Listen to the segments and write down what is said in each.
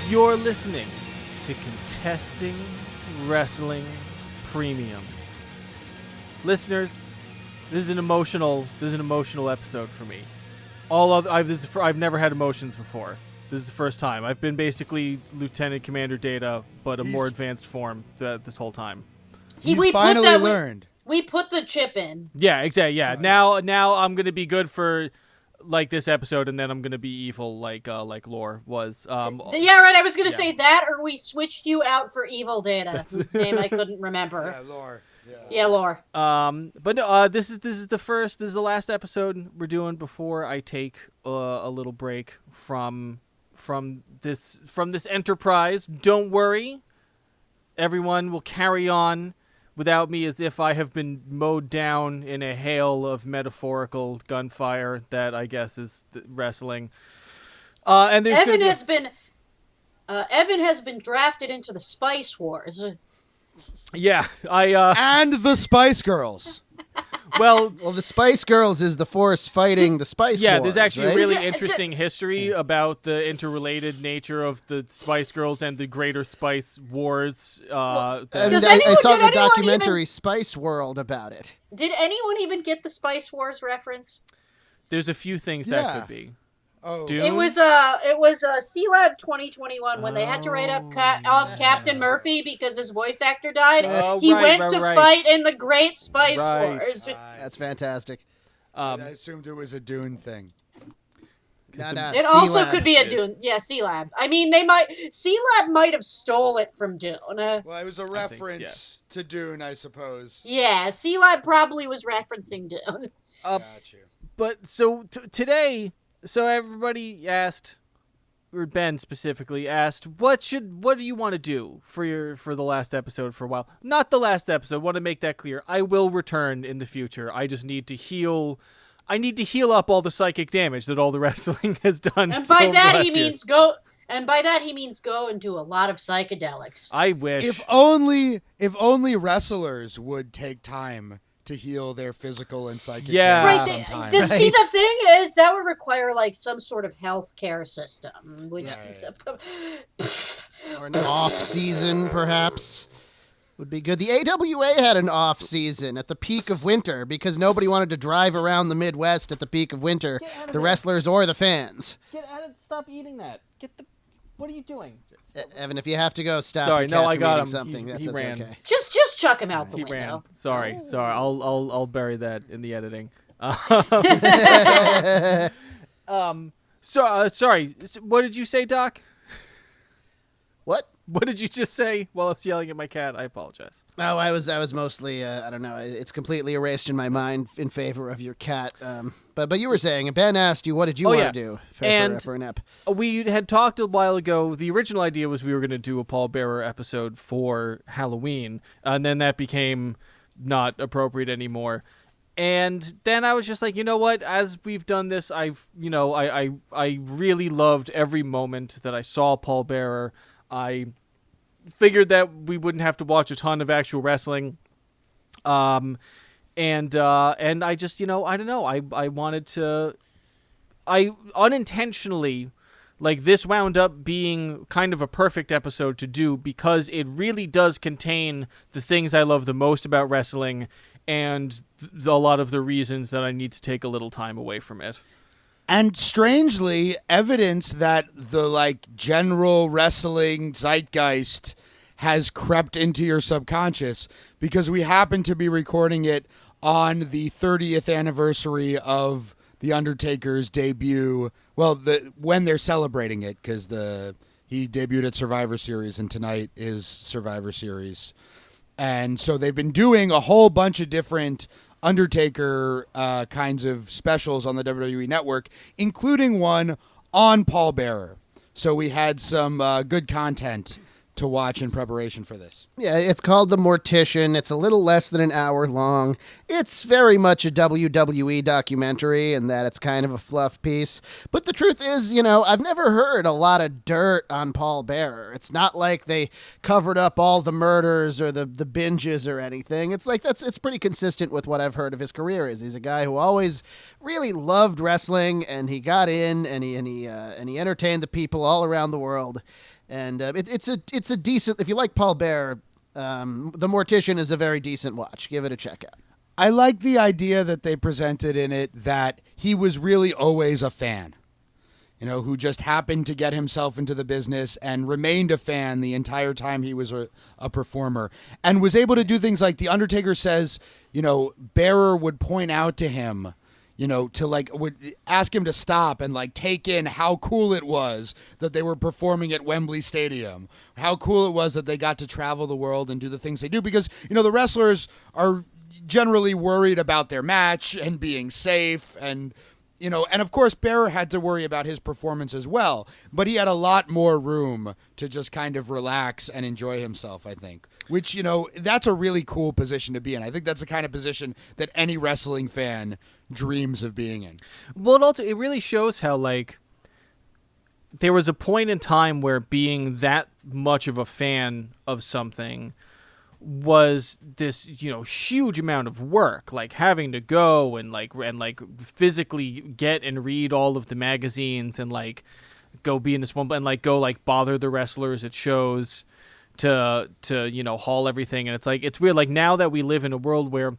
You're listening to Contesting Wrestling Premium. Listeners, this is an emotional episode for me. I've never had emotions before. This is the first time. I've been basically Lieutenant Commander Data, but a more advanced form this whole time. He's finally learned. We put the chip in. Yeah, exactly. Yeah. Now I'm gonna be good for like this episode, and then I'm gonna be evil like Lore was. Yeah, right. I was gonna say that, or we switched you out for Evil Data, whose name I couldn't remember. Yeah, Lore. Yeah, Lore. But no, this is the last episode we're doing before I take a little break from this enterprise. Don't worry, everyone will carry on without me as if I have been mowed down in a hail of metaphorical gunfire that I guess is wrestling. And Evan has been drafted into the Spice Wars. Yeah, and the Spice Girls. Well, the Spice Girls is the force fighting the Spice Wars. Yeah, there's actually right? a really interesting history about the interrelated nature of the Spice Girls and the greater Spice Wars. I saw the documentary Spice World about it. Did anyone even get the Spice Wars reference? There's a few things that could be. Oh, Dune? It was C-Lab 2021 when they had to write off Captain Murphy because his voice actor died. He went to fight in the Great Spice Wars. That's fantastic. I assumed it was a Dune thing. It also could be a Dune. Yeah, C-Lab. I mean, C-Lab might have stole it from Dune. Well, it was a reference to Dune, I suppose. Yeah, C-Lab probably was referencing Dune. Got you. But so today. So everybody asked, or Ben specifically asked, what do you want to do for the last episode for a while? Not the last episode. Want to make that clear. I will return in the future. I just need to heal. I need to heal up all the psychic damage that all the wrestling has done. And by that he means go. And by that he means go and do a lot of psychedelics. I wish. If only wrestlers would take time to heal their physical and psychic damage sometime. See, the thing is, that would require like some sort of health care system, which or an off season, perhaps, would be good. The AWA had an off season at the peak of winter because nobody wanted to drive around the Midwest at the peak of winter, the wrestlers or the fans. Get out of! Stop eating that. What are you doing? Evan, if you have to go, stop. Sorry, your cat I from got eating him. Something. He That's ran. okay. Just chuck him out the window. Ran. Sorry. I'll bury that in the editing. Sorry. What did you say, Doc? What? What did you just say while I was yelling at my cat? I apologize. Oh, I was mostly, I don't know, it's completely erased in my mind in favor of your cat. But you were saying, Ben asked you, what did you want to do for an ep? We had talked a while ago, the original idea was we were going to do a Paul Bearer episode for Halloween, and then that became not appropriate anymore. And then I was just like, you know what? As we've done this, I really loved every moment that I saw Paul Bearer. I figured that we wouldn't have to watch a ton of actual wrestling. And I just, I don't know. I wanted to, I unintentionally, like, this wound up being kind of a perfect episode to do because it really does contain the things I love the most about wrestling and a lot of the reasons that I need to take a little time away from it. And strangely, evidence that the general wrestling zeitgeist has crept into your subconscious because we happen to be recording it on the 30th anniversary of The Undertaker's debut. Well, when they're celebrating it, because he debuted at Survivor Series and tonight is Survivor Series. And so they've been doing a whole bunch of different Undertaker kinds of specials on the WWE Network, including one on Paul Bearer. So we had some good content to watch in preparation for this. Yeah, it's called The Mortician. It's a little less than an hour long. It's very much a WWE documentary in that it's kind of a fluff piece. But the truth is, I've never heard a lot of dirt on Paul Bearer. It's not like they covered up all the murders or the binges or anything. It's like it's pretty consistent with what I've heard of his career. He's a guy who always really loved wrestling, and he got in and he entertained the people all around the world. And it's a decent, if you like Paul Bearer, The Mortician is a very decent watch. Give it a check out. I like the idea that they presented in it that he was really always a fan, who just happened to get himself into the business and remained a fan the entire time he was a performer, and was able to do things like The Undertaker says, Bearer would point out to him, would ask him to stop and take in how cool it was that they were performing at Wembley Stadium, how cool it was that they got to travel the world and do the things they do, because, the wrestlers are generally worried about their match and being safe, and of course Bearer had to worry about his performance as well, but he had a lot more room to just kind of relax and enjoy himself, I think, which, that's a really cool position to be in. I think that's the kind of position that any wrestling fan dreams of being in. Well, it really shows how, there was a point in time where being that much of a fan of something was this, huge amount of work, having to go and physically get and read all of the magazines and go be in this one and go bother the wrestlers at shows to haul everything. And it's weird. Now that we live in a world where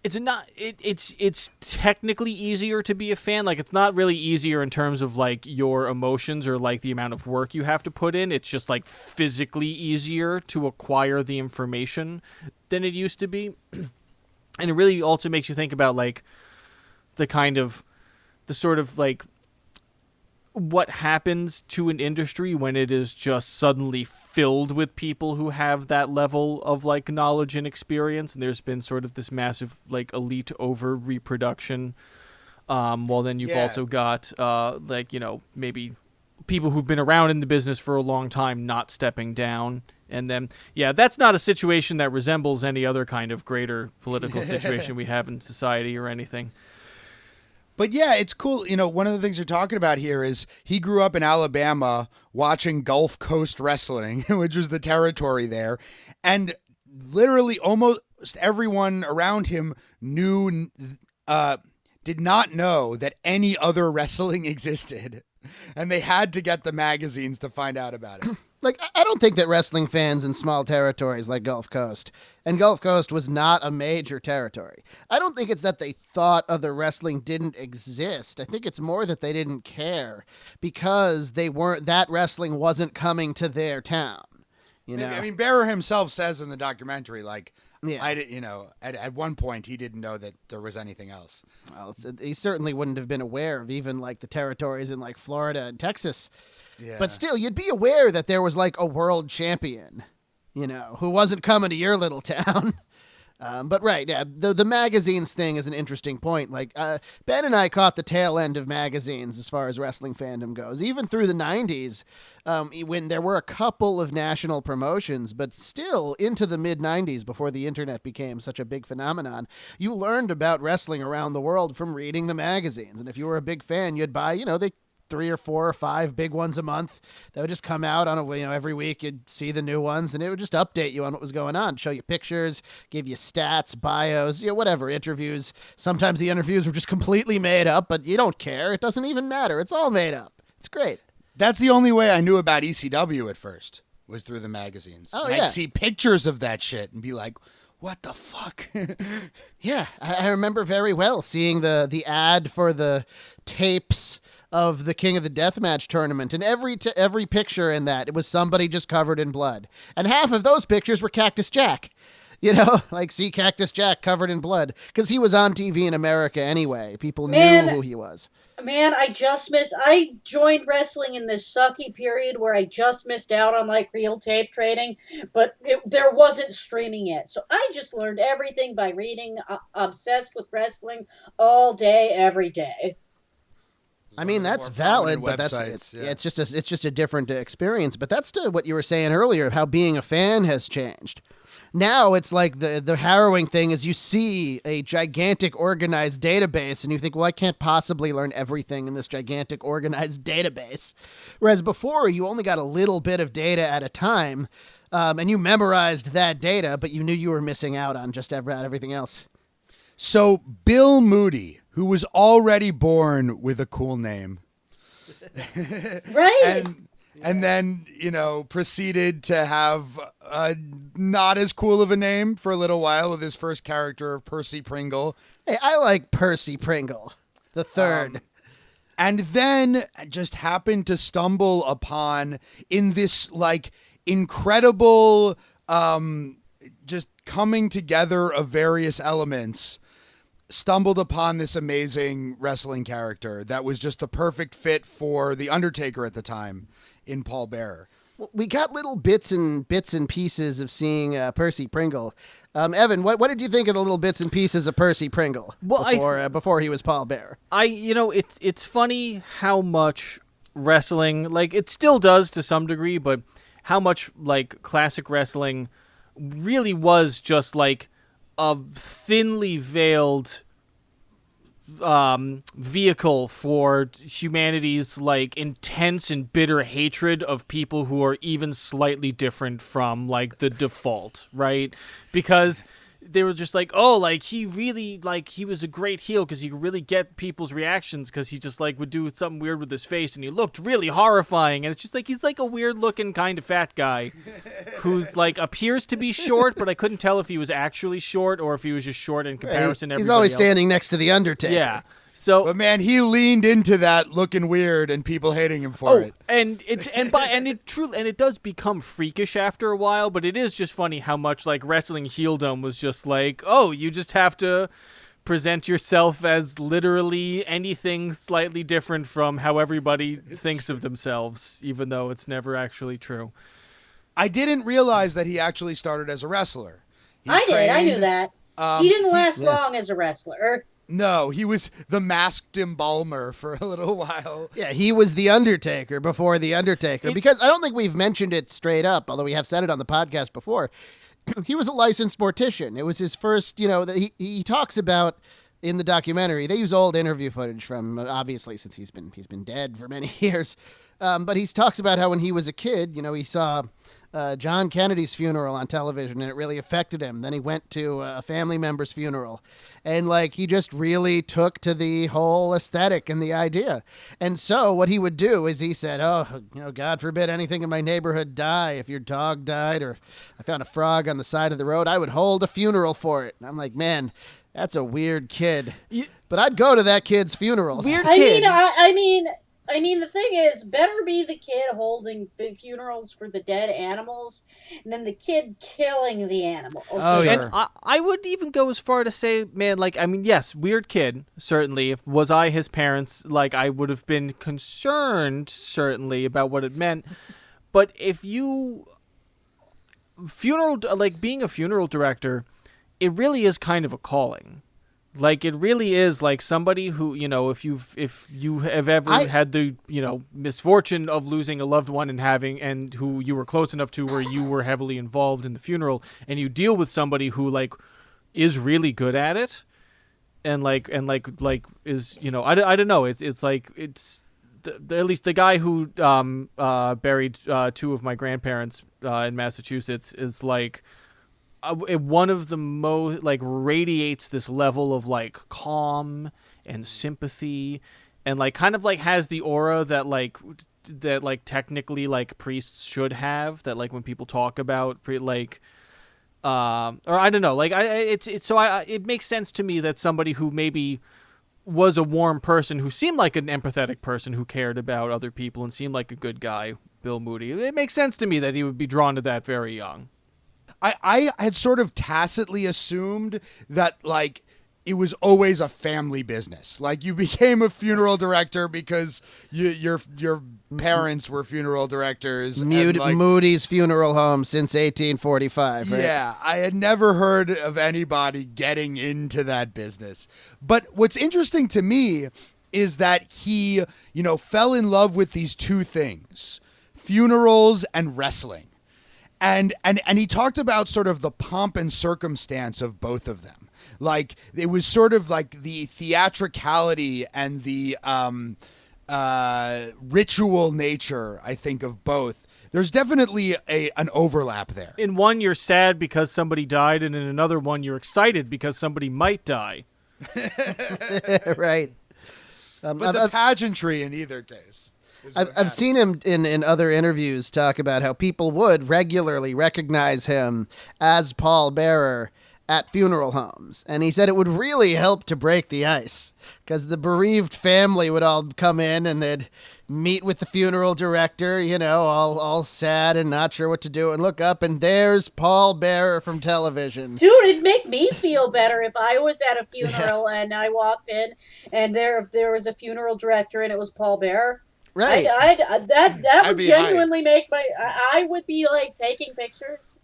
it's technically easier to be a fan. It's not really easier in terms of your emotions or the amount of work you have to put in. It's just physically easier to acquire the information than it used to be. And it really also makes you think about the sort of what happens to an industry when it is just suddenly filled with people who have that level of knowledge and experience, and there's been sort of this massive elite over reproduction. Well, then you've also got maybe people who've been around in the business for a long time not stepping down. And then, that's not a situation that resembles any other kind of greater political situation we have in society or anything. But it's cool. One of the things you're talking about here is he grew up in Alabama watching Gulf Coast wrestling, which was the territory there. And literally almost everyone around him did not know that any other wrestling existed. And they had to get the magazines to find out about it. I don't think that wrestling fans in small territories like Gulf Coast, and Gulf Coast was not a major territory. I don't think it's that they thought other wrestling didn't exist. I think it's more that they didn't care because that wrestling wasn't coming to their town. I mean, Bearer himself says in the documentary, at one point he didn't know that there was anything else. Well, he certainly wouldn't have been aware of even the territories in Florida and Texas. Yeah. But still, you'd be aware that there was a world champion, who wasn't coming to your little town. But right, the magazines thing is an interesting point. Ben and I caught the tail end of magazines as far as wrestling fandom goes, even through the 90s, when there were a couple of national promotions, but still into the mid-90s before the internet became such a big phenomenon. You learned about wrestling around the world from reading the magazines, and if you were a big fan, you'd buy, they 3 or 4 or 5 big ones a month that would just come out on every week. You'd see the new ones and it would just update you on what was going on, show you pictures, give you stats, bios, whatever, interviews. Sometimes the interviews were just completely made up, but you don't care. It doesn't even matter. It's all made up. It's great. That's the only way I knew about ECW at first, was through the magazines. Oh, and yeah. I'd see pictures of that shit and be like, what the fuck? Yeah, I remember very well seeing the ad for the tapes of the King of the Deathmatch tournament, and every picture in that, it was somebody just covered in blood, and half of those pictures were Cactus Jack. See Cactus Jack covered in blood, because he was on TV in America anyway. People knew who he was. Man, I joined wrestling in this sucky period where I just missed out on real tape trading, but there wasn't streaming yet. So I just learned everything by reading, obsessed with wrestling all day, every day. I mean, that's valid, but it's just a different experience. But that's to what you were saying earlier, how being a fan has changed. Now it's the harrowing thing is you see a gigantic organized database and you think, well, I can't possibly learn everything in this gigantic organized database. Whereas before you only got a little bit of data at a time, and you memorized that data, but you knew you were missing out on just about everything else. So Bill Moody, who was already born with a cool name. Right. and then, proceeded to have not as cool of a name for a little while with his first character of Percy Pringle. Hey, I like Percy Pringle, the third. And then just happened to stumble upon in this like incredible just coming together of various elements, stumbled upon this amazing wrestling character that was just the perfect fit for The Undertaker at the time in Paul Bearer. Well, we got little bits and pieces of seeing Percy Pringle. Evan, what did you think of the little bits and pieces of Percy Pringle before he was Paul Bearer? It's funny how much wrestling, like, it still does to some degree, but how much like classic wrestling really was just like a thinly veiled vehicle for humanity's like intense and bitter hatred of people who are even slightly different from like the default, right? Because they were just like, oh, like he really, like he was a great heel because he could really get people's reactions because he just like would do something weird with his face and he looked really horrifying. And it's just like he's like a weird looking kind of fat guy who's like appears to be short, but I couldn't tell if he was actually short or if he was just short in comparison to everybody He's always else. standing next to the Undertaker. Yeah. So, But man, he leaned into that looking weird and people hating him for it. and it does become freakish after a while, but it is just funny how much like wrestling heeldom was just like, oh, you just have to present yourself as literally anything slightly different from how everybody thinks of themselves, even though it's never actually true. I didn't realize that he actually started as a wrestler. I did. I knew that. He didn't last yeah. long as a wrestler. No, he was the masked embalmer for a little while. Yeah, he was the Undertaker before the Undertaker. Because I don't think we've mentioned it straight up, although we have said it on the podcast before. He was a licensed mortician. It was his first, he talks about in the documentary. They use old interview footage from, obviously, since he's been dead for many years. But he talks about how when he was a kid, he saw John Kennedy's funeral on television, and it really affected him. Then he went to a family member's funeral, and like he just really took to the whole aesthetic and the idea. And so what he would do is he said, "Oh, God forbid anything in my neighborhood die. If your dog died, or I found a frog on the side of the road, I would hold a funeral for it." And I'm like, man, that's a weird kid. But I'd go to that kid's funerals. Weird I kid. mean, the thing is, better be the kid holding funerals for the dead animals than the kid killing the animals. Oh, yeah. And I would even go as far to say, man, like, I mean, yes, weird kid, certainly. If was I his parents, like, I would have been concerned, certainly, about what it meant. But if you... being a funeral director, it really is kind of a calling. Like, it really is like somebody who, if you have ever had the, misfortune of losing a loved one and who you were close enough to where you were heavily involved in the funeral, and you deal with somebody who like is really good at it and is, I don't know. It's like, at least the guy who buried two of my grandparents in Massachusetts is like, one of the most like radiates this level of like calm and sympathy and like kind of like has the aura that technically like priests should have, that like when people talk about or I don't know, like it makes sense to me that somebody who maybe was a warm person, who seemed like an empathetic person who cared about other people and seemed like a good guy, Bill Moody, it makes sense to me that he would be drawn to that very young. I had sort of tacitly assumed that, like, it was always a family business. Like, you became a funeral director because your parents were funeral directors. Moody's Funeral Home since 1845, right? Yeah, I had never heard of anybody getting into that business. But what's interesting to me is that he, fell in love with these two things, funerals and wrestling. And he talked about sort of the pomp and circumstance of both of them. Like, it was sort of like the theatricality and the ritual nature, I think, of both. There's definitely an overlap there. In one, you're sad because somebody died, and in another one, you're excited because somebody might die. Right. But the pageantry in either case. I've seen him in other interviews talk about how people would regularly recognize him as Paul Bearer at funeral homes. And he said it would really help to break the ice because the bereaved family would all come in and they'd meet with the funeral director, all sad and not sure what to do, and look up and there's Paul Bearer from television. Dude, it'd make me feel better if I was at a funeral and I walked in and there was a funeral director and it was Paul Bearer. Right. That would be genuinely make I would be like taking pictures.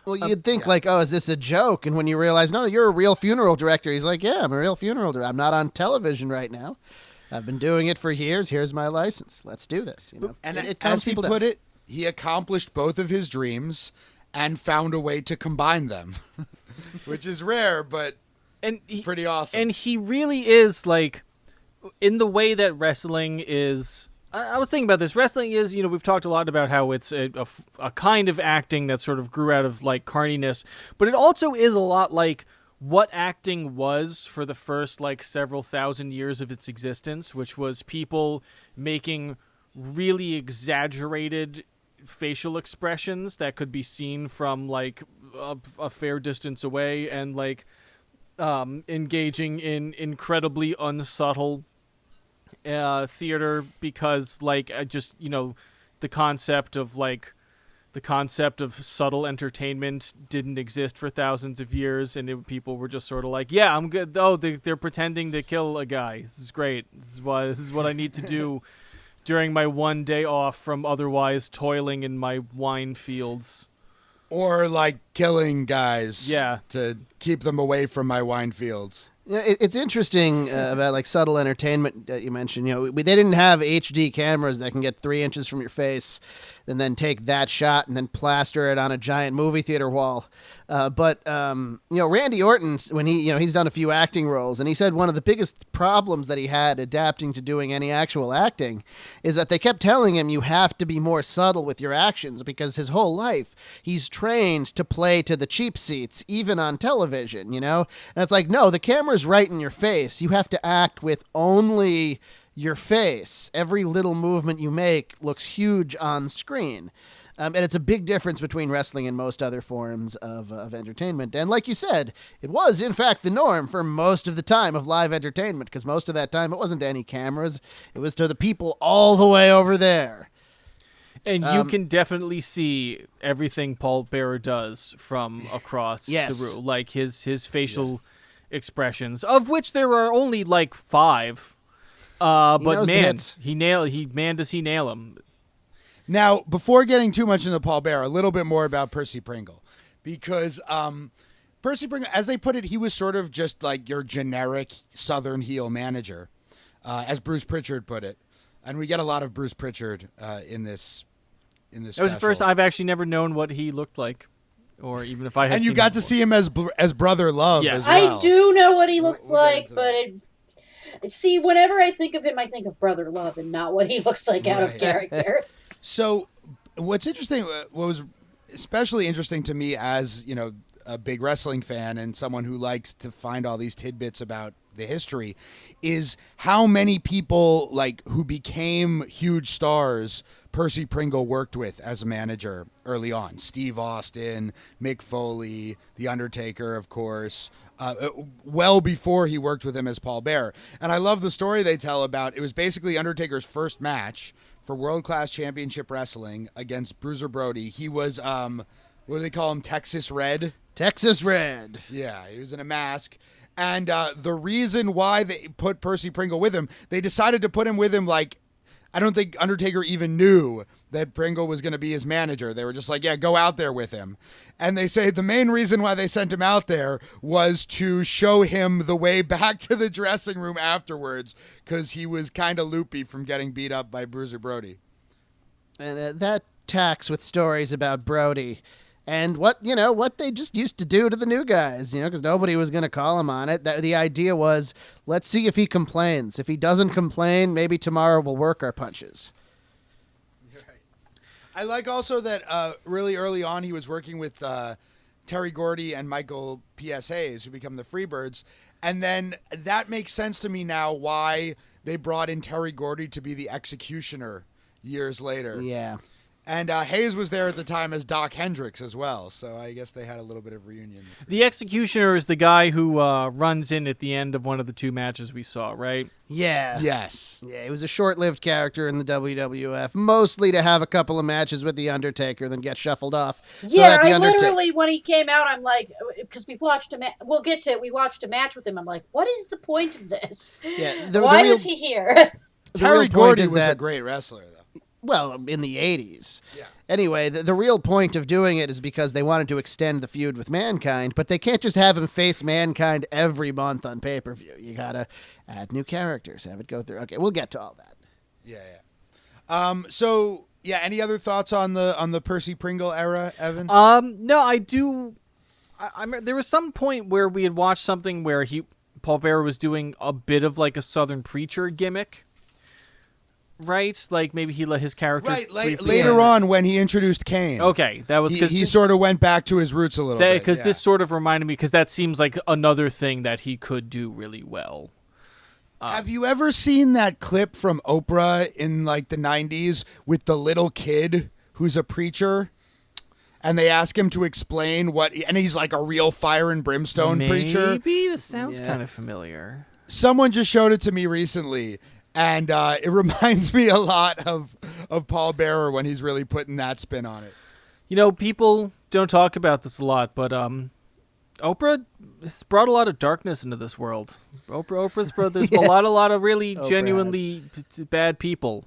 Well, you'd think oh, is this a joke? And when you realize, no, you're a real funeral director. He's like, yeah, I'm a real funeral director. I'm not on television right now. I've been doing it for years. Here's my license. Let's do this. And it as he people put down. it, he accomplished both of his dreams and found a way to combine them, which is rare, but pretty awesome. And he really is like, in the way that wrestling is. I was thinking about this. Wrestling is, we've talked a lot about how it's a kind of acting that sort of grew out of like carniness, but it also is a lot like what acting was for the first like several thousand years of its existence, which was people making really exaggerated facial expressions that could be seen from like a fair distance away, and like engaging in incredibly unsubtle theater, because like the concept of subtle entertainment didn't exist for thousands of years, and people were just sort of like, yeah, I'm good. Oh, they're pretending to kill a guy. This is great. This is what I need to do during my one day off from otherwise toiling in my wine fields. Or like killing guys to keep them away from my wine fields. It's interesting about like subtle entertainment that you mentioned. They didn't have HD cameras that can get 3 inches from your face and then take that shot and then plaster it on a giant movie theater wall. But Randy Orton, when he's done a few acting roles, and he said one of the biggest problems that he had adapting to doing any actual acting is that they kept telling him you have to be more subtle with your actions, because his whole life he's trained to play to the cheap seats, even on television, And it's like, no, the camera's right in your face. You have to act with only your face. Every little movement you make looks huge on screen. And it's a big difference between wrestling and most other forms of entertainment. And like you said, it was, in fact, the norm for most of the time of live entertainment, because most of that time it wasn't to any cameras. It was to the people all the way over there. And you can definitely see everything Paul Bearer does from across the room. Like his facial expressions, of which there are only like 5. But man, does he nail him. Now, before getting too much into Paul Bearer, a little bit more about Percy Pringle, because Percy Pringle, as they put it, he was sort of just like your generic Southern heel manager, as Bruce Pritchard put it, and we get a lot of Bruce Pritchard in this. That was the first. I've actually never known what he looked like, or even if I had. And you got to see him as Brother Love. Yes. As well. I do know what he looks like, but see, whenever I think of him, I think of Brother Love and not what he looks like out of character. So, what's interesting, what was especially interesting to me as, a big wrestling fan and someone who likes to find all these tidbits about the history, is how many people who became huge stars Percy Pringle worked with as a manager early on. Steve Austin, Mick Foley, The Undertaker, of course, well before he worked with him as Paul Bearer. And I love the story they tell about, it was basically Undertaker's first match for World Class Championship Wrestling against Bruiser Brody. He was, what do they call him, Texas Red? Texas Red. Yeah, he was in a mask. And the reason why they put Percy Pringle with him, they decided to put him with him I don't think Undertaker even knew that Pringle was going to be his manager. They were just like, yeah, go out there with him. And they say the main reason why they sent him out there was to show him the way back to the dressing room afterwards, because he was kind of loopy from getting beat up by Bruiser Brody. And that tacks with stories about Brody and what they just used to do to the new guys, because nobody was going to call him on it. The idea was, let's see if he complains. If he doesn't complain, maybe tomorrow we'll work our punches. I like also that really early on he was working with Terry Gordy and Michael PSAs, who become the Freebirds. And then that makes sense to me now why they brought in Terry Gordy to be the executioner years later. Yeah. And Hayes was there at the time as Doc Hendricks as well, so I guess they had a little bit of reunion. The Executioner is the guy who runs in at the end of one of the two matches we saw, right? Yeah. Yes. Yeah, he was a short-lived character in the WWF, mostly to have a couple of matches with The Undertaker, then get shuffled off. Yeah, I literally, when he came out, I'm like, because we watched we watched a match with him. I'm like, what is the point of this? Yeah, Why is he here? Terry real point Gordy is was a that- great wrestler, though. Well, in the 80s. Yeah. Anyway, the real point of doing it is because they wanted to extend the feud with Mankind, but they can't just have him face Mankind every month on pay-per-view. You gotta add new characters, have it go through. Okay, we'll get to all that. Yeah. So, yeah, any other thoughts on the Percy Pringle era, Evan? No, I do. There was some point where we had watched something where Paul Bearer was doing a bit of like a Southern preacher gimmick. Right, like maybe he let his character later on when he introduced Kane. Okay, that was he sort of went back to his roots a little bit. Because this sort of reminded me, because that seems like another thing that he could do really well. Have you ever seen that clip from Oprah in like the 90s with the little kid who's a preacher? And they ask him to explain and he's like a real fire and brimstone preacher. Maybe this sounds kind of familiar. Someone just showed it to me recently. And it reminds me a lot of Paul Bearer when he's really putting that spin on it. You know, people don't talk about this a lot, but Oprah has brought a lot of darkness into this world. Oprah's brought there's Yes. a lot of really Oprah genuinely bad people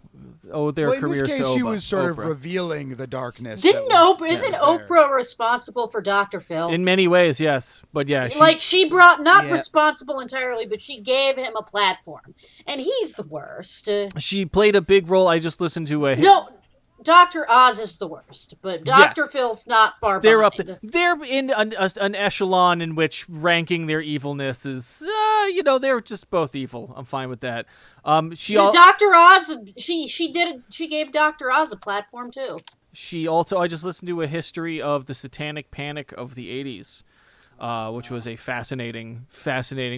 owe their careers in this case, to she was sort of Oprah. revealing the darkness. Isn't was there. Oprah responsible for Dr. Phil? In many ways, yes, but yeah, She brought not Yeah. responsible entirely, but she gave him a platform, and he's the worst. she played a big role. I just listened to a No, Dr. Oz is the worst, but Dr. Phil's not far They're behind. up. They're in an echelon in which ranking their evilness is, they're just both evil. I'm fine with that. Dr. Oz, she gave Dr. Oz a platform too. She also, I just listened to a history of the Satanic Panic of the 80s, which was a fascinating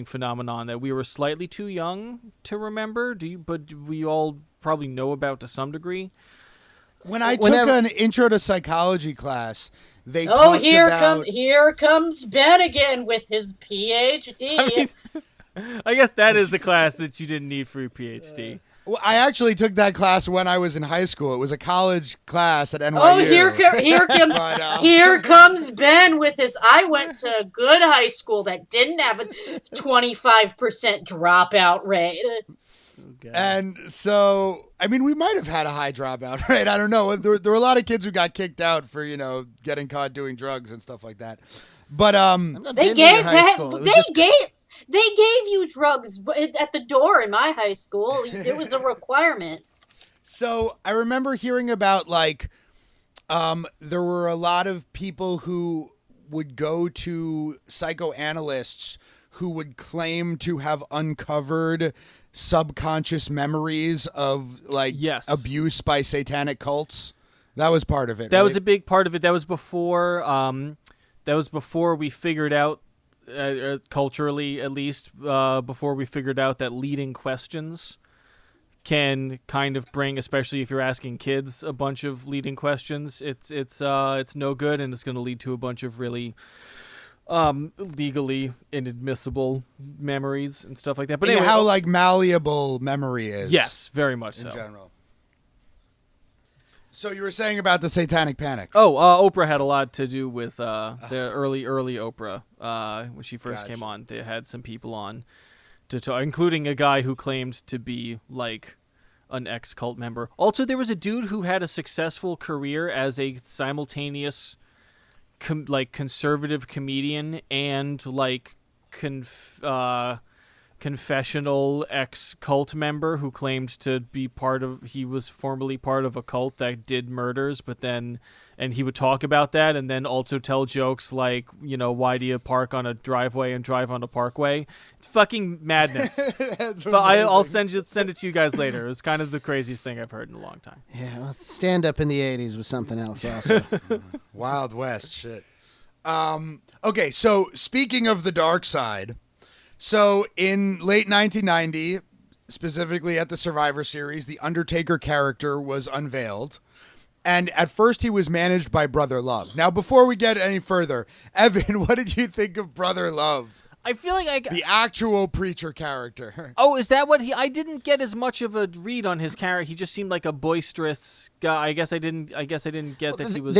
phenomenon that we were slightly too young to remember. But we all probably know about to some degree. When I took an intro to psychology class, they Oh, talked about... here comes Ben again with his PhD. I guess that is the class that you didn't need for your PhD. Well, I actually took that class when I was in high school. It was a college class at NYU. Oh, here comes Ben with his. I went to a good high school that didn't have a 25% dropout rate. And so, I mean, we might have had a high dropout rate. I don't know. There were a lot of kids who got kicked out for, getting caught doing drugs and stuff like that. But They gave you drugs at the door in my high school. It was a requirement. So I remember hearing about there were a lot of people who would go to psychoanalysts who would claim to have uncovered subconscious memories of abuse by satanic cults. That was part of it. That was a big part of it. That was before we figured out, culturally at least, before we figured out that leading questions can kind of bring, especially if you're asking kids a bunch of leading questions, it's no good, and it's going to lead to a bunch of really legally inadmissible memories and stuff like that. But anyway, how malleable memory is. Yes, very much in so. general. So you were saying about the Satanic Panic. Oprah had a lot to do with the early Oprah when she first came on. They had some people on to talk, including a guy who claimed to be like an ex-cult member. Also, there was a dude who had a successful career as a simultaneous conservative comedian and confessional ex-cult member who claimed to be he was formerly part of a cult that did murders, and he would talk about that and then also tell jokes like, why do you park on a driveway and drive on a parkway? It's fucking madness. But I'll send it to you guys later. It was kind of the craziest thing I've heard in a long time. Yeah, well, stand-up in the 80s was something else also. Wild West shit. Okay, so speaking of the dark side, so in late 1990, specifically at the Survivor Series, the Undertaker character was unveiled. And at first he was managed by Brother Love. Now, before we get any further, Evan, what did you think of Brother Love? I feel like The actual preacher character. Oh, is that what he? I didn't get as much of a read on his character. He just seemed like a boisterous guy. I guess I didn't get that he was.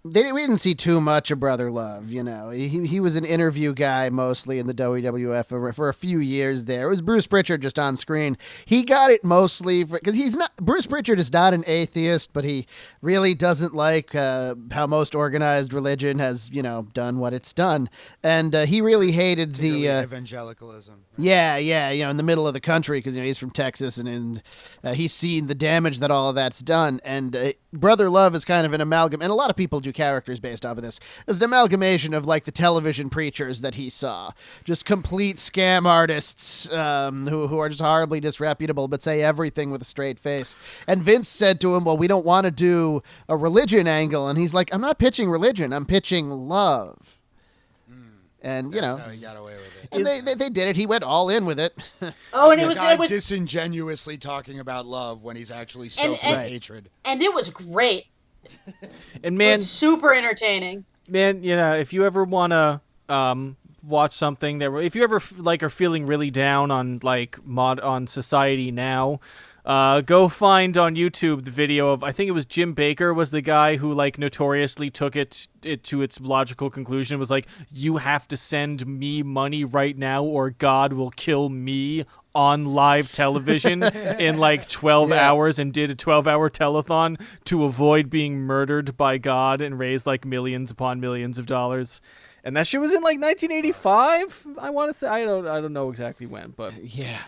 We didn't see too much of Brother Love, you know. He was an interview guy mostly in the WWF for a few years there. It was Bruce Pritchard just on screen. He got it mostly because Bruce Pritchard is not an atheist, but he really doesn't like how most organized religion has, you know, done what it's done. And he really hated the evangelicalism. Yeah, you know, in the middle of the country because, you know, he's from Texas and he's seen the damage that all of that's done. And Brother Love is kind of an amalgam, and a lot of people do characters based off of this. It's an amalgamation of like the television preachers that he saw, just complete scam artists who are just horribly disreputable but say everything with a straight face. And Vince said to him, well, we don't want to do a religion angle, and he's like, I'm not pitching religion, I'm pitching love. And you know, how he got away with it. and they did it. He went all in with it. Oh, and The it was guy it was disingenuously talking about love when he's actually stoked with hatred. and it was great. And It man, was super entertaining. man, you know, if you ever want to watch something that, if you ever like are feeling really down on like on society now, go find on YouTube the video of, I think it was Jim Baker was the guy who like notoriously took it to its logical conclusion. It was like, you have to send me money right now or God will kill me on live television in like 12 hours, and did a 12-hour telethon to avoid being murdered by God and raise like millions upon millions of dollars. And that shit was in like 1985. I want to say, I don't know exactly when, but Yeah.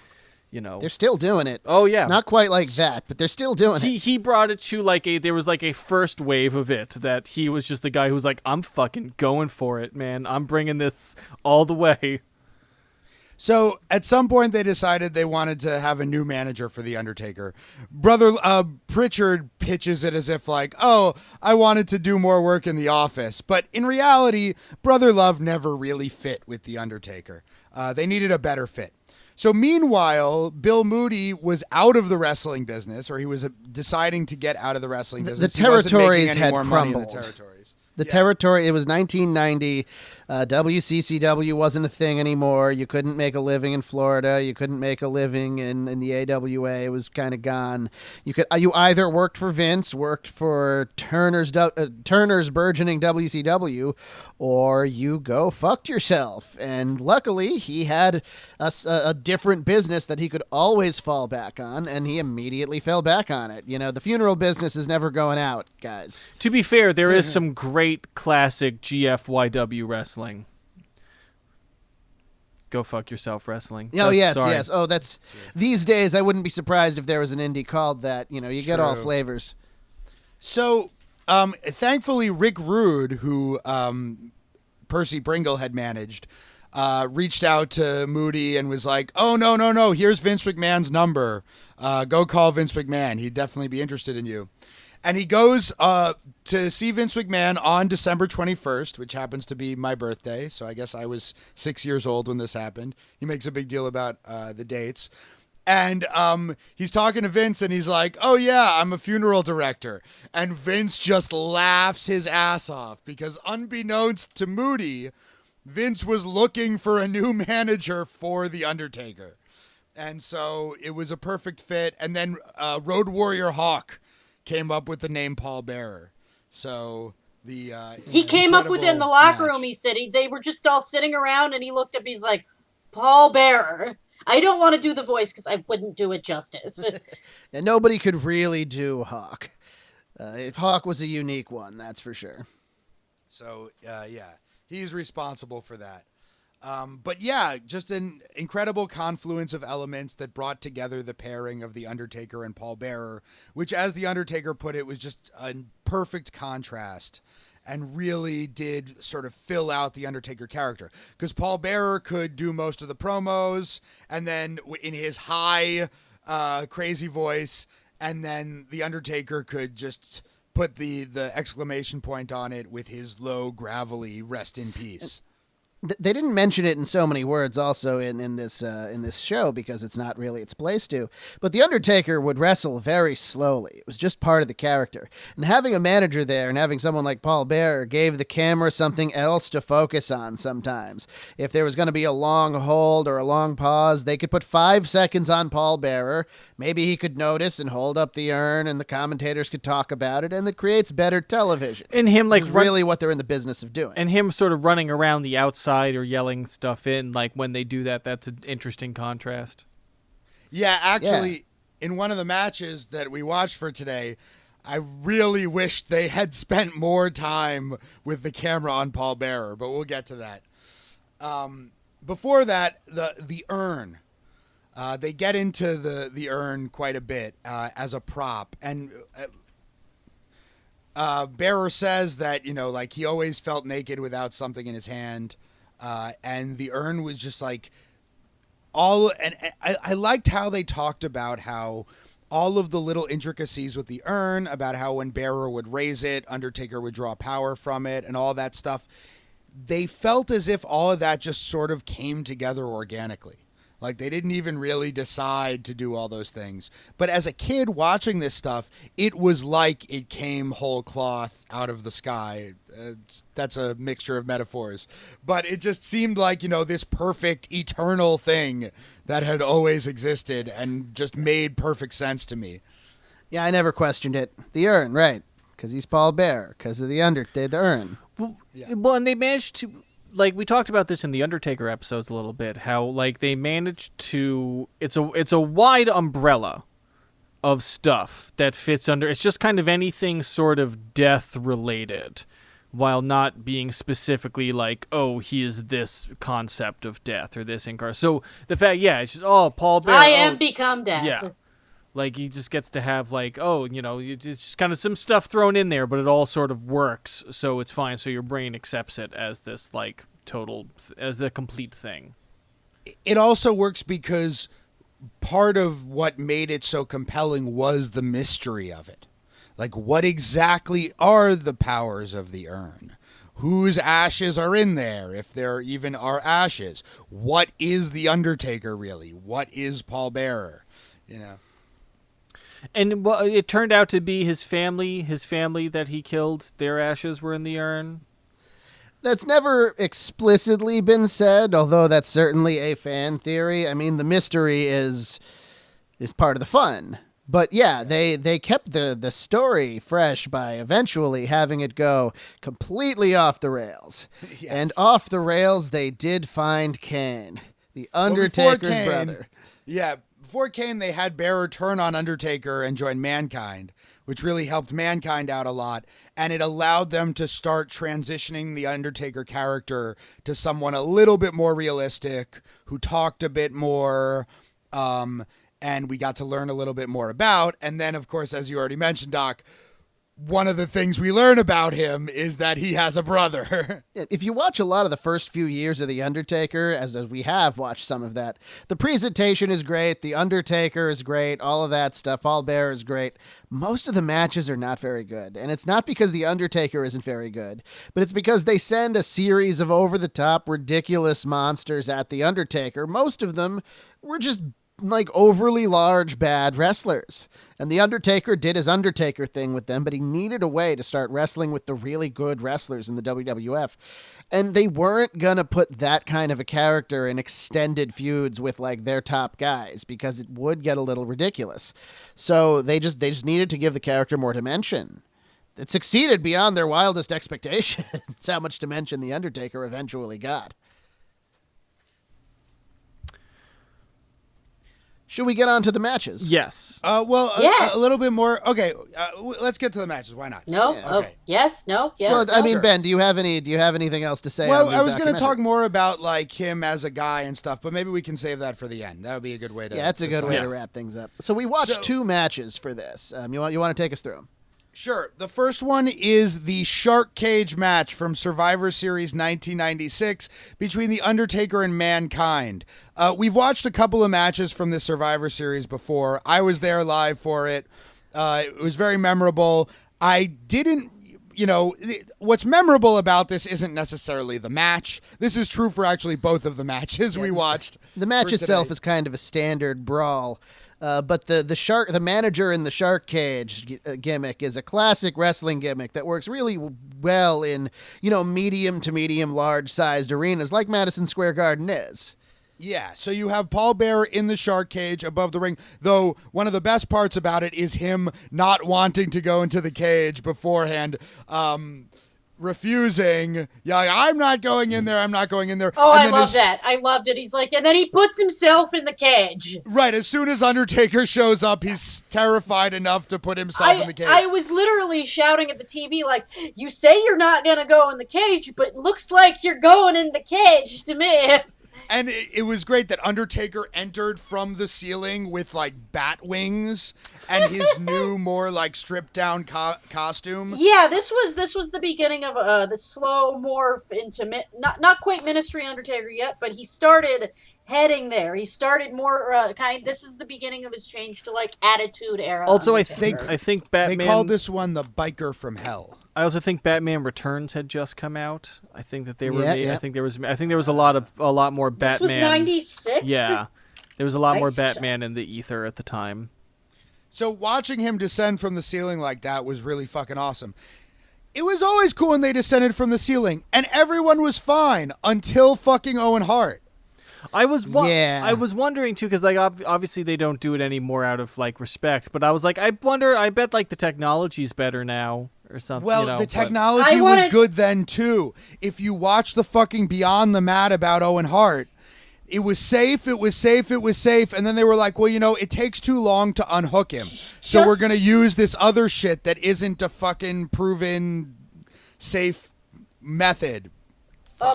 you know, They're still doing it. oh yeah, Not quite like that, but they're still doing it. he brought it to like there was like a first wave of it that he was just the guy who was like, I'm fucking going for it, man. I'm bringing this all the way. So at some point they decided they wanted to have a new manager for The Undertaker. Brother Pritchard pitches it as if like, oh, I wanted to do more work in the office. But in reality, Brother Love never really fit with The Undertaker. They needed a better fit. So meanwhile, Bill Moody was out of the wrestling business, or he was deciding to get out of the wrestling business. The He wasn't making territories any had more money in crumbled. the territories. The territory, it was 1990. WCCW wasn't a thing anymore. You couldn't make a living in Florida. You couldn't make a living in the AWA. It was kind of gone. You either worked for Vince, worked for Turner's burgeoning WCW, or you go fucked yourself. And luckily, he had a different business that he could always fall back on, and he immediately fell back on it. You know, the funeral business is never going out, guys. To be fair, there is some great classic GFYW wrestling. Go fuck yourself wrestling. Oh, yes, sorry. yes. Oh, that's these days. I wouldn't be surprised if there was an indie called that. You know, you get all True. flavors. So, thankfully, Rick Rude, who Percy Pringle had managed, reached out to Moody and was like, oh, no, here's Vince McMahon's number. Go call Vince McMahon. He'd definitely be interested in you. And he goes to see Vince McMahon on December 21st, which happens to be my birthday. So I guess I was 6 years old when this happened. He makes a big deal about the dates. And he's talking to Vince and he's like, oh, yeah, I'm a funeral director. And Vince just laughs his ass off because unbeknownst to Moody, Vince was looking for a new manager for The Undertaker. And so it was a perfect fit. And then Road Warrior Hawk came up with the name Paul Bearer. So the He came up with it in the locker match. room. He said they were just all sitting around, and he looked up. He's like, Paul Bearer. I don't want to do the voice because I wouldn't do it justice. And nobody could really do Hawk. Hawk was a unique one, that's for sure. So yeah, he's responsible for that. But yeah, just an incredible confluence of elements that brought together the pairing of The Undertaker and Paul Bearer, which, as The Undertaker put it, was just a perfect contrast and really did sort of fill out the Undertaker character. Because Paul Bearer could do most of the promos, and then in his high, crazy voice, and then The Undertaker could just put the exclamation point on it with his low, gravelly, rest in peace. They didn't mention it in so many words also in this show because it's not really its place to. But The Undertaker would wrestle very slowly. It was just part of the character. And having a manager there and having someone like Paul Bearer gave the camera something else to focus on sometimes. If there was going to be a long hold or a long pause, they could put 5 seconds on Paul Bearer. Maybe he could notice and hold up the urn and the commentators could talk about it, and it creates better television. And him like Which is really what they're in the business of doing. and him sort of running around the outside or yelling stuff in, like when they do that, that's an interesting contrast. Yeah, actually, in one of the matches that we watched for today, I really wished they had spent more time with the camera on Paul Bearer, but we'll get to that. Before that, the urn. They get into the urn quite a bit as a prop, and Bearer says that, like he always felt naked without something in his hand, and the urn was just like and I liked how they talked about how all of the little intricacies with the urn, about how when Bearer would raise it, Undertaker would draw power from it, and all that stuff. They felt as if all of that just sort of came together organically. Like they didn't even really decide to do all those things. But as a kid watching this stuff, it was like it came whole cloth out of the sky. That's a mixture of metaphors. But it just seemed like, this perfect eternal thing that had always existed and just made perfect sense to me. Yeah, I never questioned it. The urn, right. Because he's Paul Bearer. Because of the urn. Well, and they managed to, like we talked about this in the Undertaker episodes a little bit, how like they managed to, it's a wide umbrella of stuff that fits under. It's just kind of anything sort of death related, while not being specifically like, oh, he is this concept of death or this incarnate. So the fact, it's just, Paul Bearer. I am become death. Yeah. Like, he just gets to have, like, it's just kind of some stuff thrown in there, but it all sort of works, so it's fine. So your brain accepts it as this, like, as a complete thing. It also works because part of what made it so compelling was the mystery of it. Like, what exactly are the powers of the urn? Whose ashes are in there, if there even are ashes? What is the Undertaker, really? What is Paul Bearer? And it turned out to be his family that he killed, their ashes were in the urn. That's never explicitly been said, although that's certainly a fan theory. I mean, the mystery is part of the fun. But yeah, they kept the story fresh by eventually having it go completely off the rails. Yes. And off the rails, they did find Kane, the Undertaker's brother. Yeah, before Kane, they had Bearer turn on Undertaker and join Mankind, which really helped Mankind out a lot. And it allowed them to start transitioning the Undertaker character to someone a little bit more realistic, who talked a bit more, and we got to learn a little bit more about. And then, of course, as you already mentioned, Doc, one of the things we learn about him is that he has a brother. If you watch a lot of the first few years of The Undertaker, as we have watched some of that, the presentation is great, The Undertaker is great, all of that stuff, Paul Bearer is great. Most of the matches are not very good, and it's not because The Undertaker isn't very good, but it's because they send a series of over-the-top, ridiculous monsters at The Undertaker. Most of them were just like overly large, bad wrestlers. And The Undertaker did his Undertaker thing with them, but he needed a way to start wrestling with the really good wrestlers in the WWF. And they weren't going to put that kind of a character in extended feuds with like their top guys because it would get a little ridiculous. So they just needed to give the character more dimension. It succeeded beyond their wildest expectations. How much dimension The Undertaker eventually got. Should we get on to the matches? Yes. A little bit more. Okay, let's get to the matches. Why not? No. Yeah. Oh, Okay. yes. No. Yes. Well, I mean, Sure. Ben, do you have anything else to say? Well, on the I was going to talk documentary? more about like him as a guy and stuff, but maybe we can save that for the end. That would be a good way to. Yeah, that's a good way sum to up. wrap things up. So we watched two matches for this. You want to take us through them? Sure. The first one is the Shark Cage match from Survivor Series 1996 between The Undertaker and Mankind. We've watched a couple of matches from this Survivor Series before. I was there live for it. It was very memorable. I didn't, what's memorable about this isn't necessarily the match. This is true for actually both of the matches we watched. The match for itself today. is kind of a standard brawl. But the manager in the shark cage gimmick is a classic wrestling gimmick that works really well in, medium to medium large sized arenas like Madison Square Garden is. Yeah, so you have Paul Bearer in the shark cage above the ring, though one of the best parts about it is him not wanting to go into the cage beforehand, refusing. Yeah, I'm not going in there, I'm not going in there. Oh, And I then love that. I loved it. He's like, and then he puts himself in the cage. Right, as soon as Undertaker shows up, he's terrified enough to put himself in the cage. I was literally shouting at the TV like, you say you're not going to go in the cage, but it looks like you're going in the cage to me. And it was great that Undertaker entered from the ceiling with like bat wings and his new, more like stripped down costume. Yeah, this was the beginning of the slow morph into not quite Ministry Undertaker yet, but he started heading there. He started more This is the beginning of his change to like Attitude Era. Also, I Undertaker. think Batman. They called this one the Biker from Hell. I also think Batman Returns had just come out. I think that they were. Yeah. I think there was a lot more Batman. This was 96. Yeah, there was a lot more I- Batman in the ether at the time. So watching him descend from the ceiling like that was really fucking awesome. It was always cool when they descended from the ceiling, and everyone was fine until fucking Owen Hart. I was Yeah. I was wondering too, because like obviously they don't do it anymore out of like respect. But I was like, I bet like the technology's better now or something. Well, you know, the but- technology I was wanted- good then too. If you watch the fucking Beyond the Mat about Owen Hart, it was safe, and then they were like, well, it takes too long to unhook him. So we're going to use this other shit that isn't a fucking proven safe method.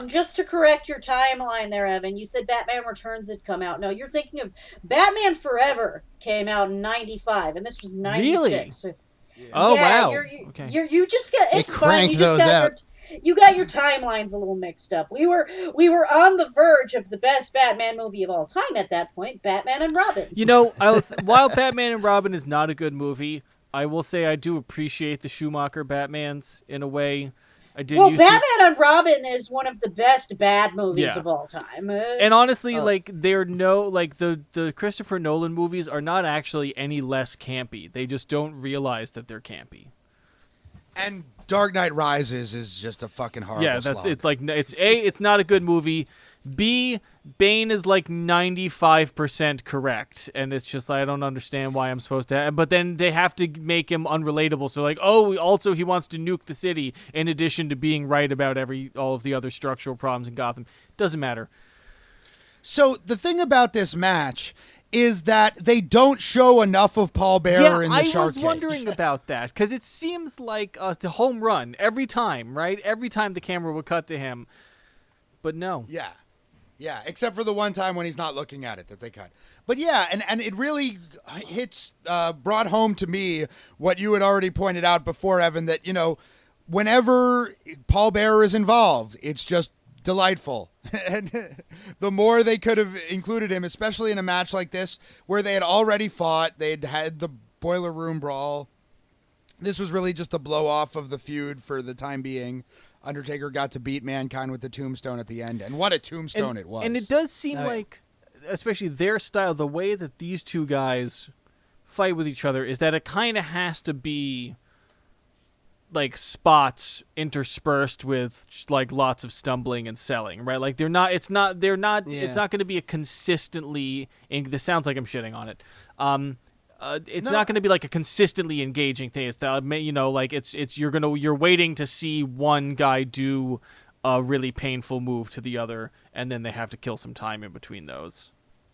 Just to correct your timeline there, Evan, you said Batman Returns had come out. No, you're thinking of Batman Forever came out in 95, and this was 96. Oh yeah, wow. Okay. You just get They it's fine. You cranked just those got out. you got your timelines a little mixed up. We were on the verge of the best Batman movie of all time at that point, Batman and Robin. While Batman and Robin is not a good movie, I will say I do appreciate the Schumacher Batmans in a way. I did. Well, used to- Batman and Robin is one of the best bad movies Yeah. of all time. And honestly, like the Christopher Nolan movies are not actually any less campy. They just don't realize that they're campy. And Dark Knight Rises is just a fucking horrible slog. It's not a good movie. B, Bane is like 95% correct, and it's just I don't understand why I'm supposed to. But then they have to make him unrelatable. So like, also he wants to nuke the city in addition to being right about all of the other structural problems in Gotham. Doesn't matter. So the thing about this match is that they don't show enough of Paul Bearer in the shark I was cage. wondering about that because it seems like the home run every time, right? Every time the camera would cut to him, but no. Yeah, except for the one time when he's not looking at it that they cut. But yeah, and it really brought home to me what you had already pointed out before, Evan, that, whenever Paul Bearer is involved, it's just delightful. And the more they could have included him, especially in a match like this, where they had already fought, they'd had the Boiler Room Brawl. This was really just the blow-off of the feud for the time being. Undertaker got to beat Mankind with the tombstone at the end, and what a tombstone it was. And it does seem like, especially their style, the way that these two guys fight with each other is that it kind of has to be like spots interspersed with like lots of stumbling and selling, right? Like it's not going to be a consistently, this sounds like I'm shitting on it. It's not going to be like a consistently engaging thing. It's you're waiting to see one guy do a really painful move to the other, and then they have to kill some time in between those.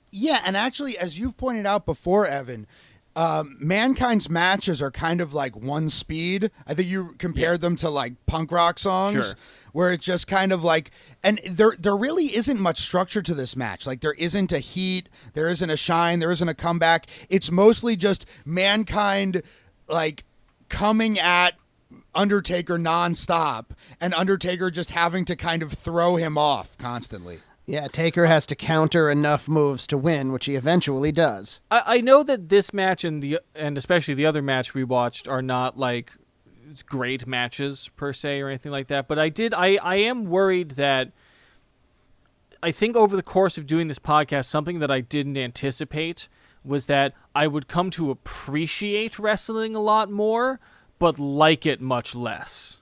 Yeah, and actually, as you've pointed out before, Evan, Mankind's matches are kind of like one speed. I think you compared them to like punk rock songs, Sure. where it's just kind of like, and there really isn't much structure to this match. Like there isn't a heat, there isn't a shine, there isn't a comeback. It's mostly just Mankind like coming at Undertaker nonstop, and Undertaker just having to kind of throw him off constantly. Yeah, Taker has to counter enough moves to win, which he eventually does. I know that this match and especially the other match we watched are not like great matches per se or anything like that. But I am worried that I think over the course of doing this podcast, something that I didn't anticipate was that I would come to appreciate wrestling a lot more, but like it much less.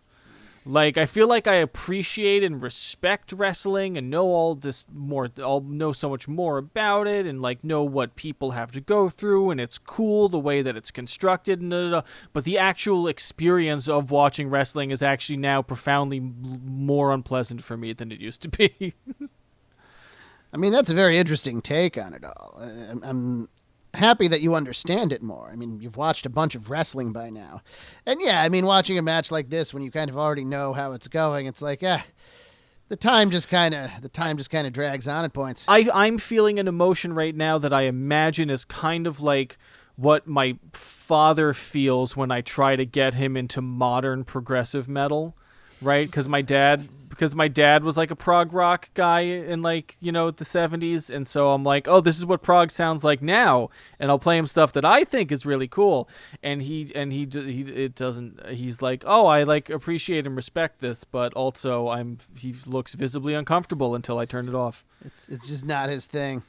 Like, I feel like I appreciate and respect wrestling and know all this more, I'll know so much more about it and, like, know what people have to go through, and it's cool the way that it's constructed, and but the actual experience of watching wrestling is actually now profoundly more unpleasant for me than it used to be. I mean, that's a very interesting take on it all. I'm happy that you understand it more. I mean, you've watched a bunch of wrestling by now. And yeah, I mean, watching a match like this when you kind of already know how it's going, it's like, the time just kind of drags on at points. I'm feeling an emotion right now that I imagine is kind of like what my father feels when I try to get him into modern progressive metal, right? Because my dad was like a prog rock guy in, like, you know, the 70s, and so I'm like, oh, this is what prog sounds like now, and I'll play him stuff that I think is really cool, and he's like, oh, I like appreciate and respect this, but also he looks visibly uncomfortable until I turn it off. It's just not his thing.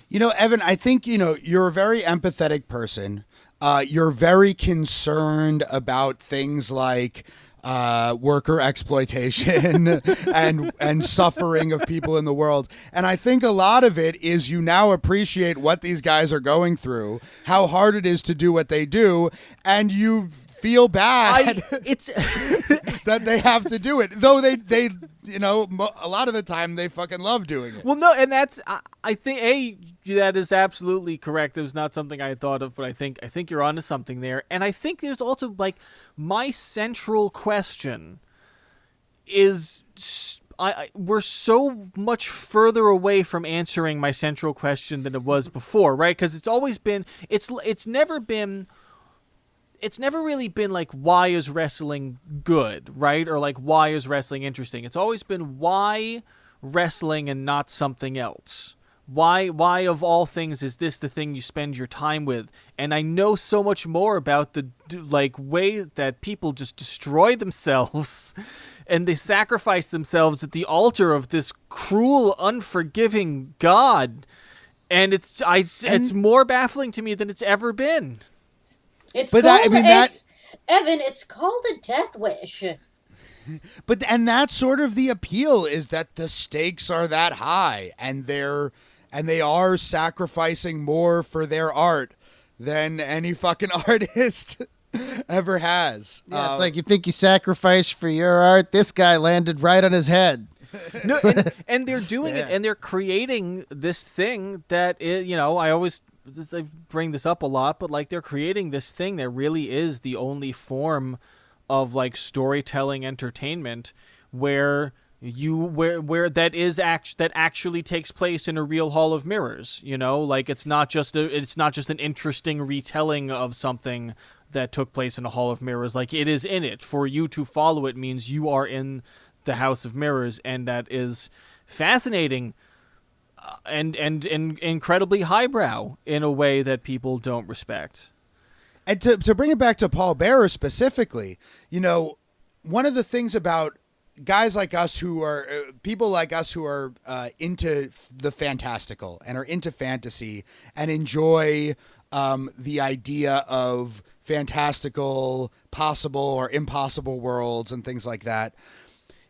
You know, Evan, I think, you know, you're a very empathetic person. You're very concerned about things like worker exploitation and suffering of people in the world. And I think a lot of it is you now appreciate what these guys are going through, how hard it is to do what they do, and you feel bad that they have to do it. Though they you know, a lot of the time they fucking love doing it. Well, no, and that's, I think, that is absolutely correct. It was not something I had thought of, but I think you're onto something there. And I think there's also, like, my central question is, we're so much further away from answering my central question than it was before, right? Because it's always been, it's never really been like, why is wrestling good, right? Or like, why is wrestling interesting? It's always been, why wrestling and not something else? Why of all things is this the thing you spend your time with? And I know so much more about the like way that people just destroy themselves and they sacrifice themselves at the altar of this cruel, unforgiving God. And it's more baffling to me than it's ever been. Evan, it's called a death wish. And that's sort of the appeal, is that the stakes are that high, and they are sacrificing more for their art than any fucking artist ever has. Yeah, it's like, you think you sacrificed for your art? This guy landed right on his head. No, and they're doing it, and they're creating this thing that is, you know, I bring this up a lot, but like, they're creating this thing that really is the only form of like storytelling entertainment where that actually takes place in a real Hall of Mirrors, you know, like it's not just an interesting retelling of something that took place in a Hall of Mirrors. Like, it is in it. For you to follow it means you are in the House of Mirrors, and that is fascinating and incredibly highbrow in a way that people don't respect. And to bring it back to Paul Bearer specifically, you know, one of the things about guys like us who are people like us who are into the fantastical and are into fantasy and enjoy the idea of fantastical, possible or impossible worlds and things like that,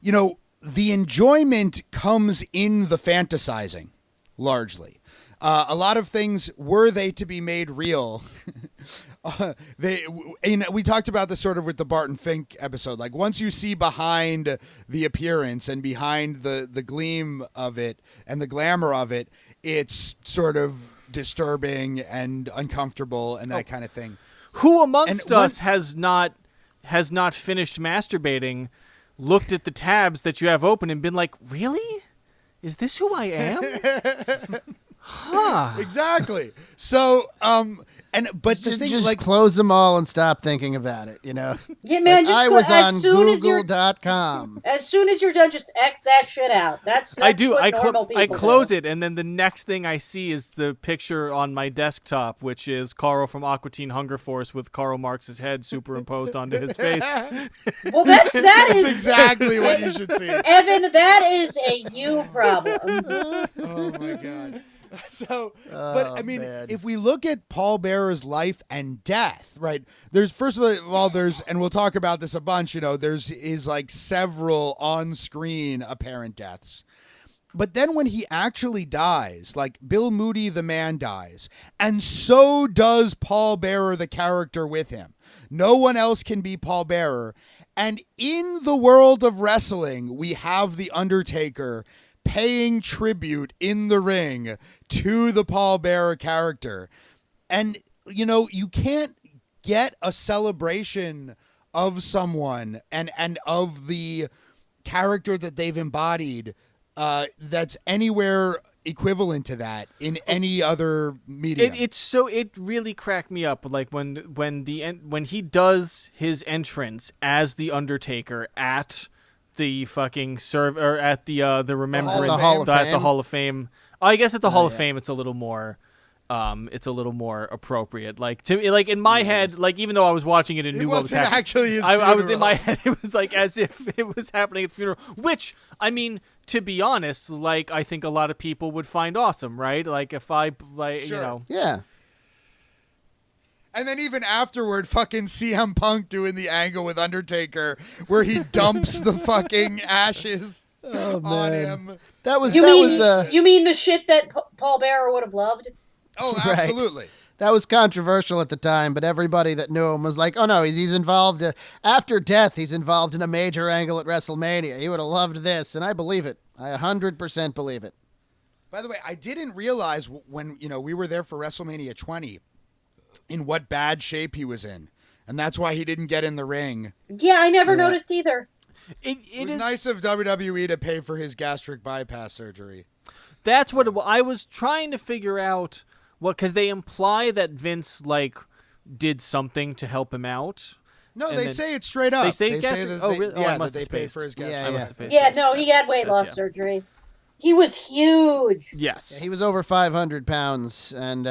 you know, the enjoyment comes in the fantasizing, largely. A lot of things, were they to be made real, we talked about this sort of with the Barton Fink episode. Like, once you see behind the appearance and behind the gleam of it and the glamour of it, it's sort of disturbing and uncomfortable and that kind of thing. Who amongst us has not finished masturbating, looked at the tabs that you have open and been like, really? Is this who I am? Huh. Exactly. So, but the thing just like close them all and stop thinking about it, you know? Yeah, man. Like, Just I was as on soon as you're Google.com. as soon as you're done, just X that shit out. That's I do. What I normal people close do. it, and then the next thing I see is the picture on my desktop, which is Carl from Aqua Teen Hunger Force with Karl Marx's head superimposed onto his face. Well, that that's is exactly what you should see. Evan. That is a you problem. Oh my god. So, but Oh, I mean, man. if we look at Paul Bearer's life and death, right? There's first of all, there's, and we'll talk about this a bunch. You know, there's like several on-screen apparent deaths. But then when he actually dies, like Bill Moody, the man dies, and so does Paul Bearer, the character with him. No one else can be Paul Bearer. And in the world of wrestling, we have The Undertaker paying tribute in the ring to the Paul Bearer character. And, you know, you can't get a celebration of someone and of the character that they've embodied that's anywhere equivalent to that in any other medium. It really cracked me up, like when he does his entrance as the Undertaker at the fucking or at the remembrance Hall of at Fame? the Hall of Fame. I guess at the Hall of yeah. Fame it's a little more appropriate. Like to me, like in my head, like even though I was watching it and It knew what was wasn't happening, actually his I was in funeral. my head. It was like as if it was happening at the funeral. Which I mean, to be honest, like I think a lot of people would find awesome, right? Like if I like Sure. you know. Yeah. And then even afterward, fucking CM Punk doing the angle with Undertaker where he dumps the fucking ashes on man. him. That was You that mean was you mean the shit that Paul Bearer would have loved? Oh, Right. absolutely. that was controversial at the time, but everybody that knew him was like, "Oh no, he's involved after death. He's involved in a major angle at WrestleMania. He would have loved this," and I believe it. I 100% believe it. By the way, I didn't realize when, you know, we were there for WrestleMania 20 in what bad shape he was in. And that's why he didn't get in the ring. Yeah, I never noticed either. It was is nice of WWE to pay for his gastric bypass surgery. That's what I was trying to figure out. Because they imply that Vince like did something to help him out. No, And they then- say it straight up. They say gastric- that oh, they, really? Oh, I yeah, that must they have paid spaced. for his gastric. Yeah, I must yeah. have paid Yeah, for no, it. he had weight That's- loss yeah. surgery. He was huge. Yes. Yeah, he was over 500 pounds, and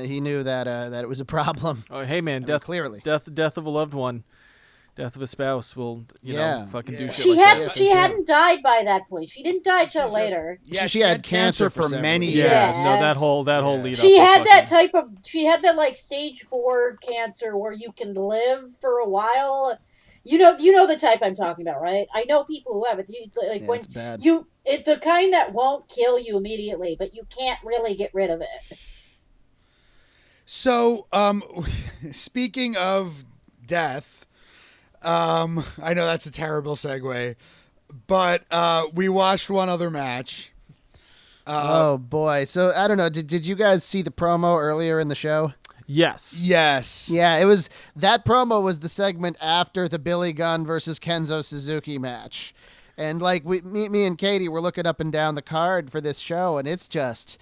he knew that it was a problem. Oh, hey man, I mean, death clearly. death of a loved one, death of a spouse will you Yeah. know fucking Yeah. do shit She like hadn't that. she hadn't died by that point. She didn't die till later. Yeah, She had cancer for several many years. years. Yeah, Yeah. no, that whole lead up. She was had that fucking- type of she had that like stage 4 cancer where you can live for a while. You know the type I'm talking about, right? I know people who have it. Like Yeah, when it's bad. it's the kind that won't kill you immediately, but you can't really get rid of it. So, speaking of death, I know that's a terrible segue, but we watched one other match. Oh boy! So I don't know. Did you guys see the promo earlier in the show? Yes. Yes. Yeah, it was that promo was the segment after the Billy Gunn versus Kenzo Suzuki match. And like me and Katie were looking up and down the card for this show, and it's just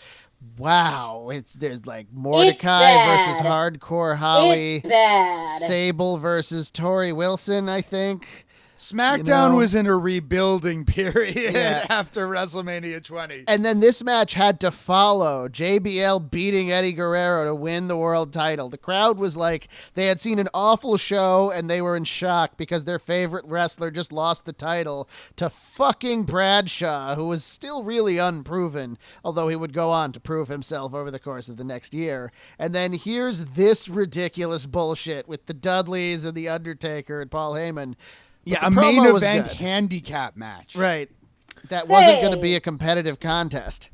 wow. There's like Mordecai bad. versus Hardcore Holly, It's bad. Sable versus Tori Wilson, I think. SmackDown You know? was in a rebuilding period Yeah. after WrestleMania 20. And then this match had to follow JBL beating Eddie Guerrero to win the world title. The crowd was like, they had seen an awful show and they were in shock because their favorite wrestler just lost the title to fucking Bradshaw, who was still really unproven, although he would go on to prove himself over the course of the next year. And then here's this ridiculous bullshit with the Dudleys and The Undertaker and Paul Heyman. But Yeah, the a main promo was event good. handicap match. Right. That wasn't going to Hey. be a competitive contest.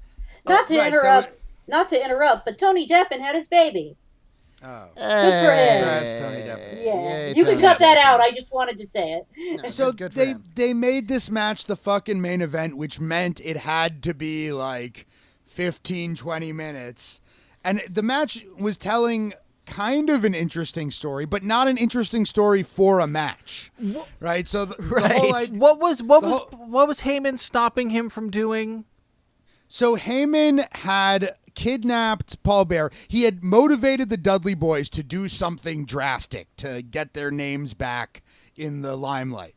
Not to Right, there interrupt, but Tony Deppen had his baby. Oh. Good for him. Congrats, Tony Deppen. Yeah, Yay, you can Tony cut that Deppen. out. I just wanted to say it. No, So good for him. they made this match the fucking main event, which meant it had to be like 15, 20 minutes. And the match was telling kind of an interesting story, but not an interesting story for a match. Right? So the whole Right. idea, What was whole- Heyman stopping him from doing? So Heyman had kidnapped Paul Bearer. He had motivated the Dudley Boys to do something drastic to get their names back in the limelight.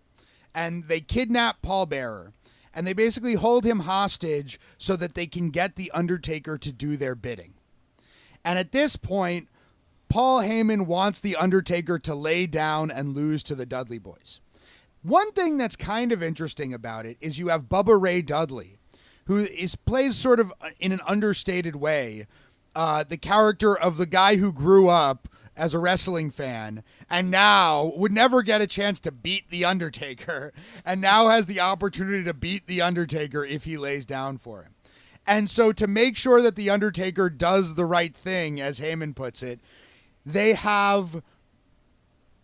And they kidnapped Paul Bearer. And they basically hold him hostage so that they can get The Undertaker to do their bidding. And at this point, Paul Heyman wants The Undertaker to lay down and lose to the Dudley Boys. One thing that's kind of interesting about it is you have Bubba Ray Dudley, who plays sort of in an understated way the character of the guy who grew up as a wrestling fan and now would never get a chance to beat The Undertaker and now has the opportunity to beat The Undertaker if he lays down for him. And so to make sure that The Undertaker does the right thing, as Heyman puts it, they have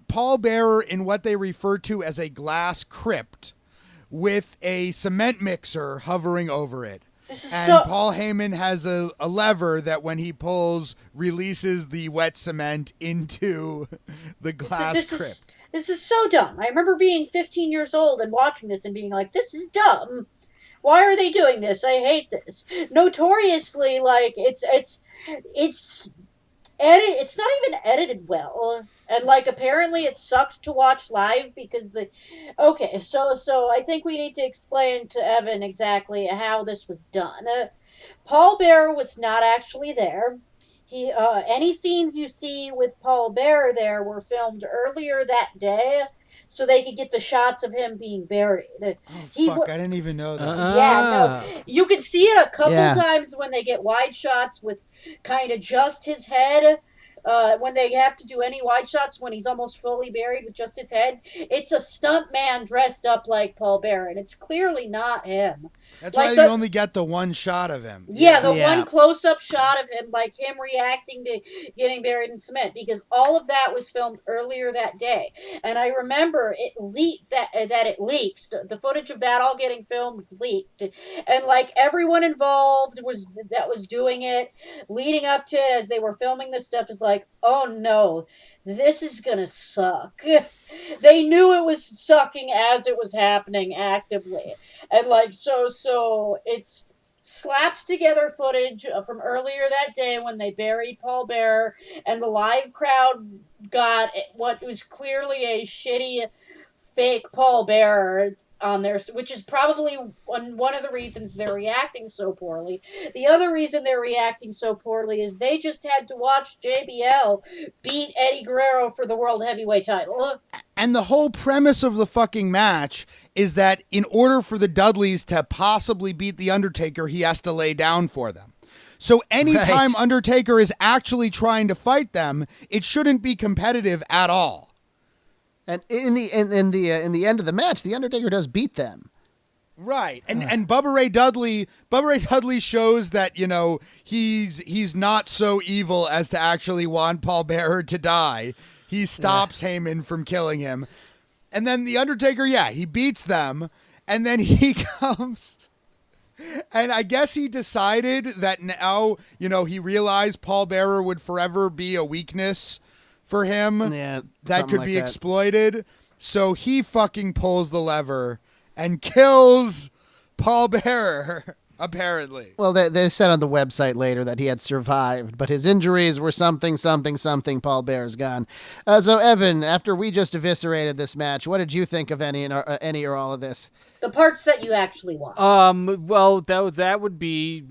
Paul Bearer in what they refer to as a glass crypt with a cement mixer hovering over it. And Paul Heyman has a lever that when he pulls releases the wet cement into the glass crypt. This is so dumb. I remember being 15 years old and watching this and being like, this is dumb. Why are they doing this? I hate this. Notoriously, like, it's not even edited well. And, like, apparently it sucked to watch live because okay, so I think we need to explain to Evan exactly how this was done. Paul Bearer was not actually there. Any scenes you see with Paul Bearer there were filmed earlier that day so they could get the shots of him being buried. Oh, fuck, I didn't even know that. Yeah, no. You can see it a couple times when they get wide shots with kind of just his head. When they have to do any wide shots when he's almost fully buried with just his head, it's a stunt man dressed up like Paul Bearer, and it's clearly not him. That's why you only get the one shot of him. Yeah, one close-up shot of him, like him reacting to getting buried in cement, because all of that was filmed earlier that day. And I remember it leaked that it leaked. The footage of that all getting filmed leaked, and like everyone involved that was doing it, leading up to it as they were filming this stuff, is like, oh no, this is gonna suck. They knew it was sucking as it was happening actively. And like, so it's slapped together footage from earlier that day when they buried Paul Bearer, and the live crowd got what was clearly a shitty fake Paul Bearer on there, which is probably one of the reasons they're reacting so poorly. The other reason they're reacting so poorly is they just had to watch JBL beat Eddie Guerrero for the World Heavyweight title. And the whole premise of the fucking match is that in order for the Dudleys to possibly beat The Undertaker, he has to lay down for them. So anytime Undertaker is actually trying to fight them, it shouldn't be competitive at all. And in the end of the match, The Undertaker does beat them. Right. And Bubba Ray Dudley shows that, you know, he's not so evil as to actually want Paul Bearer to die. He stops Heyman from killing him. And then The Undertaker, he beats them, and then he comes, and I guess he decided that now, you know, he realized Paul Bearer would forever be a weakness for him that could be exploited. So he fucking pulls the lever and kills Paul Bearer, apparently. Well, they said on the website later that he had survived, but his injuries were something. Paul Bearer's gone. So, Evan, after we just eviscerated this match, what did you think of any or all of this? The parts that you actually want. Well, that would be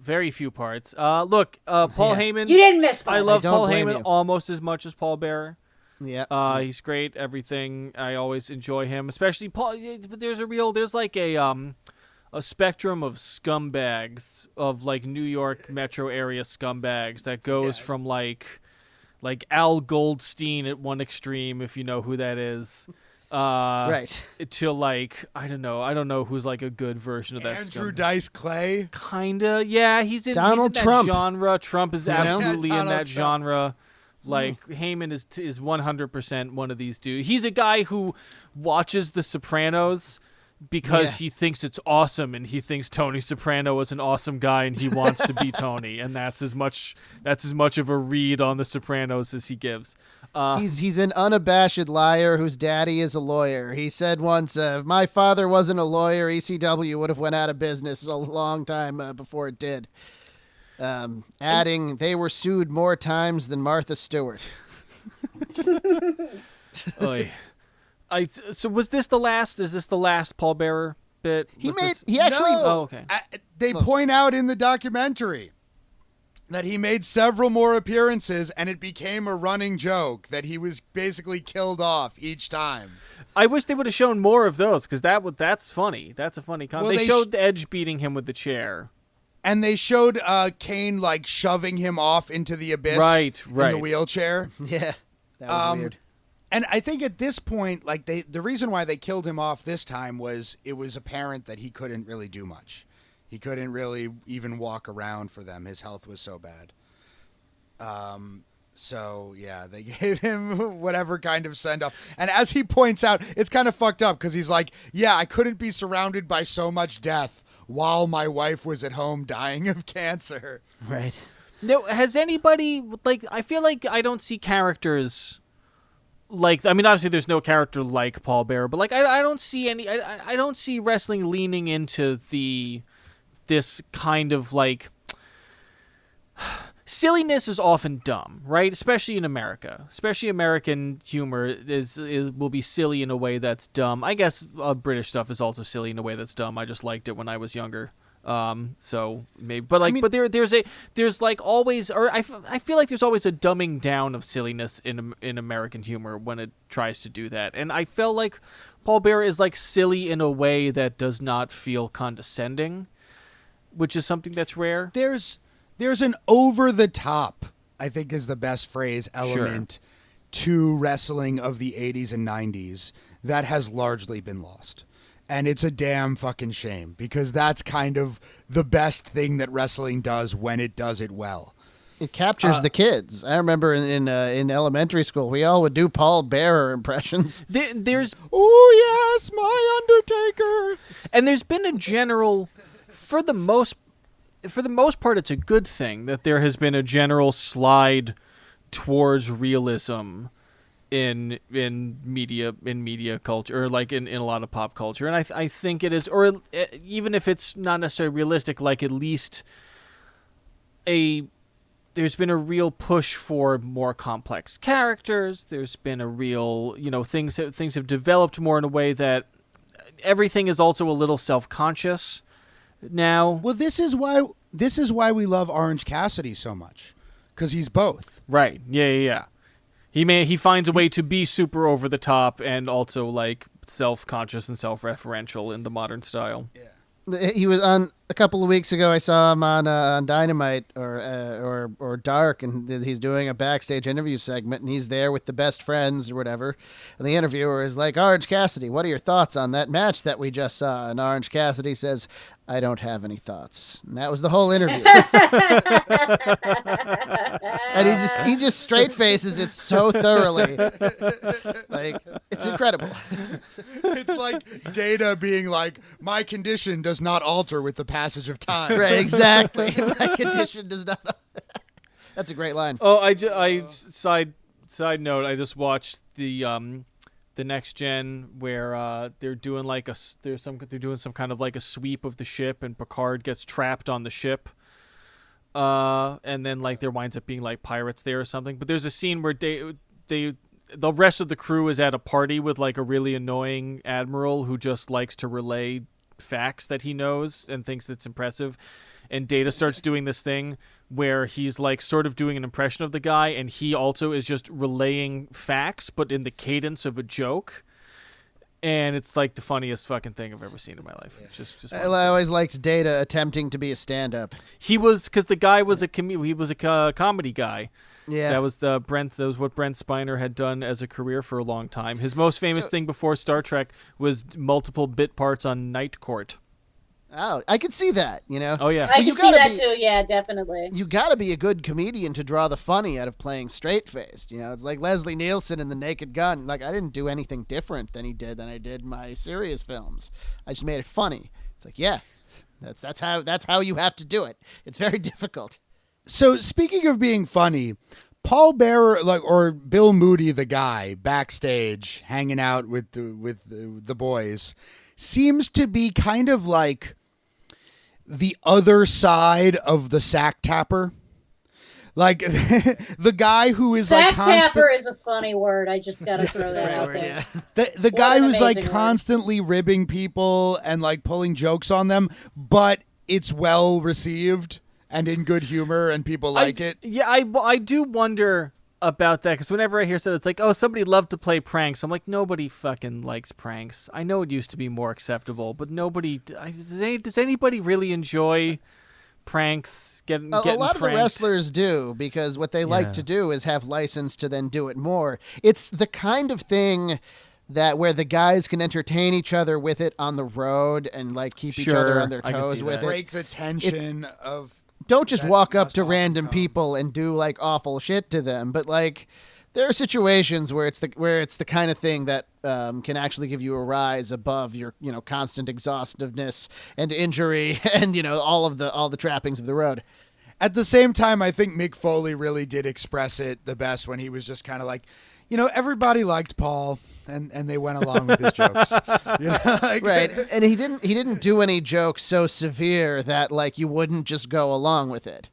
very few parts. Look, Paul Heyman. You didn't miss Paul. I love Paul Heyman almost as much as Paul Bearer. Yeah. He's great. Everything. I always enjoy him, especially Paul. But there's like a spectrum of scumbags, of like New York metro area scumbags that goes from like Al Goldstein at one extreme, if you know who that is, right, to like I don't know who's like a good version of that. Andrew Dice Clay, kinda, yeah. He's in Donald that Trump genre. Trump is absolutely in that Trump. genre. Like Heyman is 100% one of these dudes. He's a guy who watches The Sopranos because he thinks it's awesome, and he thinks Tony Soprano is an awesome guy, and he wants to be Tony, and that's as much of a read on The Sopranos as he gives. He's an unabashed liar whose daddy is a lawyer. He said once, if my father wasn't a lawyer, ECW would have went out of business a long time before it did. Adding, they were sued more times than Martha Stewart. Oy. So was this the last? Is this the last Paul Bearer bit? He actually. No. Oh, okay. They point out in the documentary that he made several more appearances, and it became a running joke that he was basically killed off each time. I wish they would have shown more of those, because that's funny. That's a funny concept. Well, they showed Edge beating him with the chair. And they showed Kane like shoving him off into the abyss in the wheelchair. Yeah, that was weird. And I think at this point, like the reason why they killed him off this time was it was apparent that he couldn't really do much. He couldn't really even walk around for them. His health was so bad. So yeah, they gave him whatever kind of send off. And as he points out, it's kind of fucked up because he's like, yeah, I couldn't be surrounded by so much death while my wife was at home dying of cancer. Right. No, has anybody, like, I feel like I don't see characters like, I mean, obviously there's no character like Paul Bearer, but like I don't see any, I don't see wrestling leaning into this kind of like silliness is often dumb, right? Especially in America. Especially American humor will be silly in a way that's dumb. I guess British stuff is also silly in a way that's dumb. I just liked it when I was younger. So maybe, but like, I mean, but there's like always, or I feel like there's always a dumbing down of silliness in American humor when it tries to do that. And I felt like Paul Bearer is like silly in a way that does not feel condescending, which is something that's rare. There's an over the top, I think is the best phrase, element to wrestling of the 80s and 90s that has largely been lost. And it's a damn fucking shame because that's kind of the best thing that wrestling does when it does it well. It captures the kids. I remember in elementary school, we all would do Paul Bearer impressions. There's oh yes, my Undertaker. And there's been a general, for the most part, it's a good thing that there has been a general slide towards realism in media culture, or like in a lot of pop culture, and I think it is, or even if it's not necessarily realistic, like at least there's been a real push for more complex characters. There's been a real, things have developed more in a way that everything is also a little self-conscious now. Well, this is why we love Orange Cassidy so much, because he's both. Right. Yeah. He finds a way to be super over the top and also like self-conscious and self-referential in the modern style. Yeah. He was on a couple of weeks ago. I saw him on Dynamite or Dark, and he's doing a backstage interview segment, and he's there with the best friends or whatever. And the interviewer is like, "Orange Cassidy, what are your thoughts on that match that we just saw?" And Orange Cassidy says, "I don't have any thoughts." And that was the whole interview. And he just straight faces it so thoroughly. Like, it's incredible. It's like Data being like, "My condition does not alter with the passage of time." Right, exactly. My condition does not. That's a great line. Oh, side note, I just watched the Next Gen where they're doing like they're doing some kind of like a sweep of the ship, and Picard gets trapped on the ship. And then like there winds up being like pirates there or something. But there's a scene where the rest of the crew is at a party with like a really annoying admiral who just likes to relay facts that he knows and thinks it's impressive. And Data starts doing this thing where he's like sort of doing an impression of the guy, and he also is just relaying facts, but in the cadence of a joke. And it's like the funniest fucking thing I've ever seen in my life. It's just I always liked Data attempting to be a stand-up. He was, because the guy was he was a comedy guy. Yeah, that was what Brent Spiner had done as a career for a long time. His most famous thing before Star Trek was multiple bit parts on Night Court. Oh, I could see that, you know? Oh yeah. I you can see gotta that be- too. Yeah, definitely. You gotta be a good comedian to draw the funny out of playing straight-faced, you know? It's like Leslie Nielsen in The Naked Gun. Like, I didn't do anything different than I did in my serious films. I just made it funny. It's like, yeah, that's how you have to do it. It's very difficult. So speaking of being funny, Paul Bearer, or Bill Moody, the guy backstage hanging out with the boys, seems to be kind of like the other side of the sack tapper. Like the guy who is Sack like tapper is a funny word. I just gotta throw that out there. the guy an who's like amazing word. constantly ribbing people and like pulling jokes on them, but it's well received and in good humor and people like it. Yeah, I do wonder about that because whenever I hear stuff, it's like, oh, somebody loved to play pranks. I'm like, nobody fucking likes pranks. I know it used to be more acceptable, but nobody. Does anybody really enjoy pranks? Getting A lot of the pranked? wrestlers do, because what they like Yeah. to do is have license to then do it more. It's the kind of thing that where the guys can entertain each other with it on the road and like keep each other Sure, on their I can toes see with that. it. Break the tension of Don't just that walk up must to often random come. people and do like awful shit to them, but like there are situations where it's the kind of thing that can actually give you a rise above your constant exhaustiveness and injury and all the trappings of the road. At the same time, I think Mick Foley really did express it the best when he was just kind of like, everybody liked Paul and they went along with his jokes. Right, and he didn't do any jokes so severe that like you wouldn't just go along with it.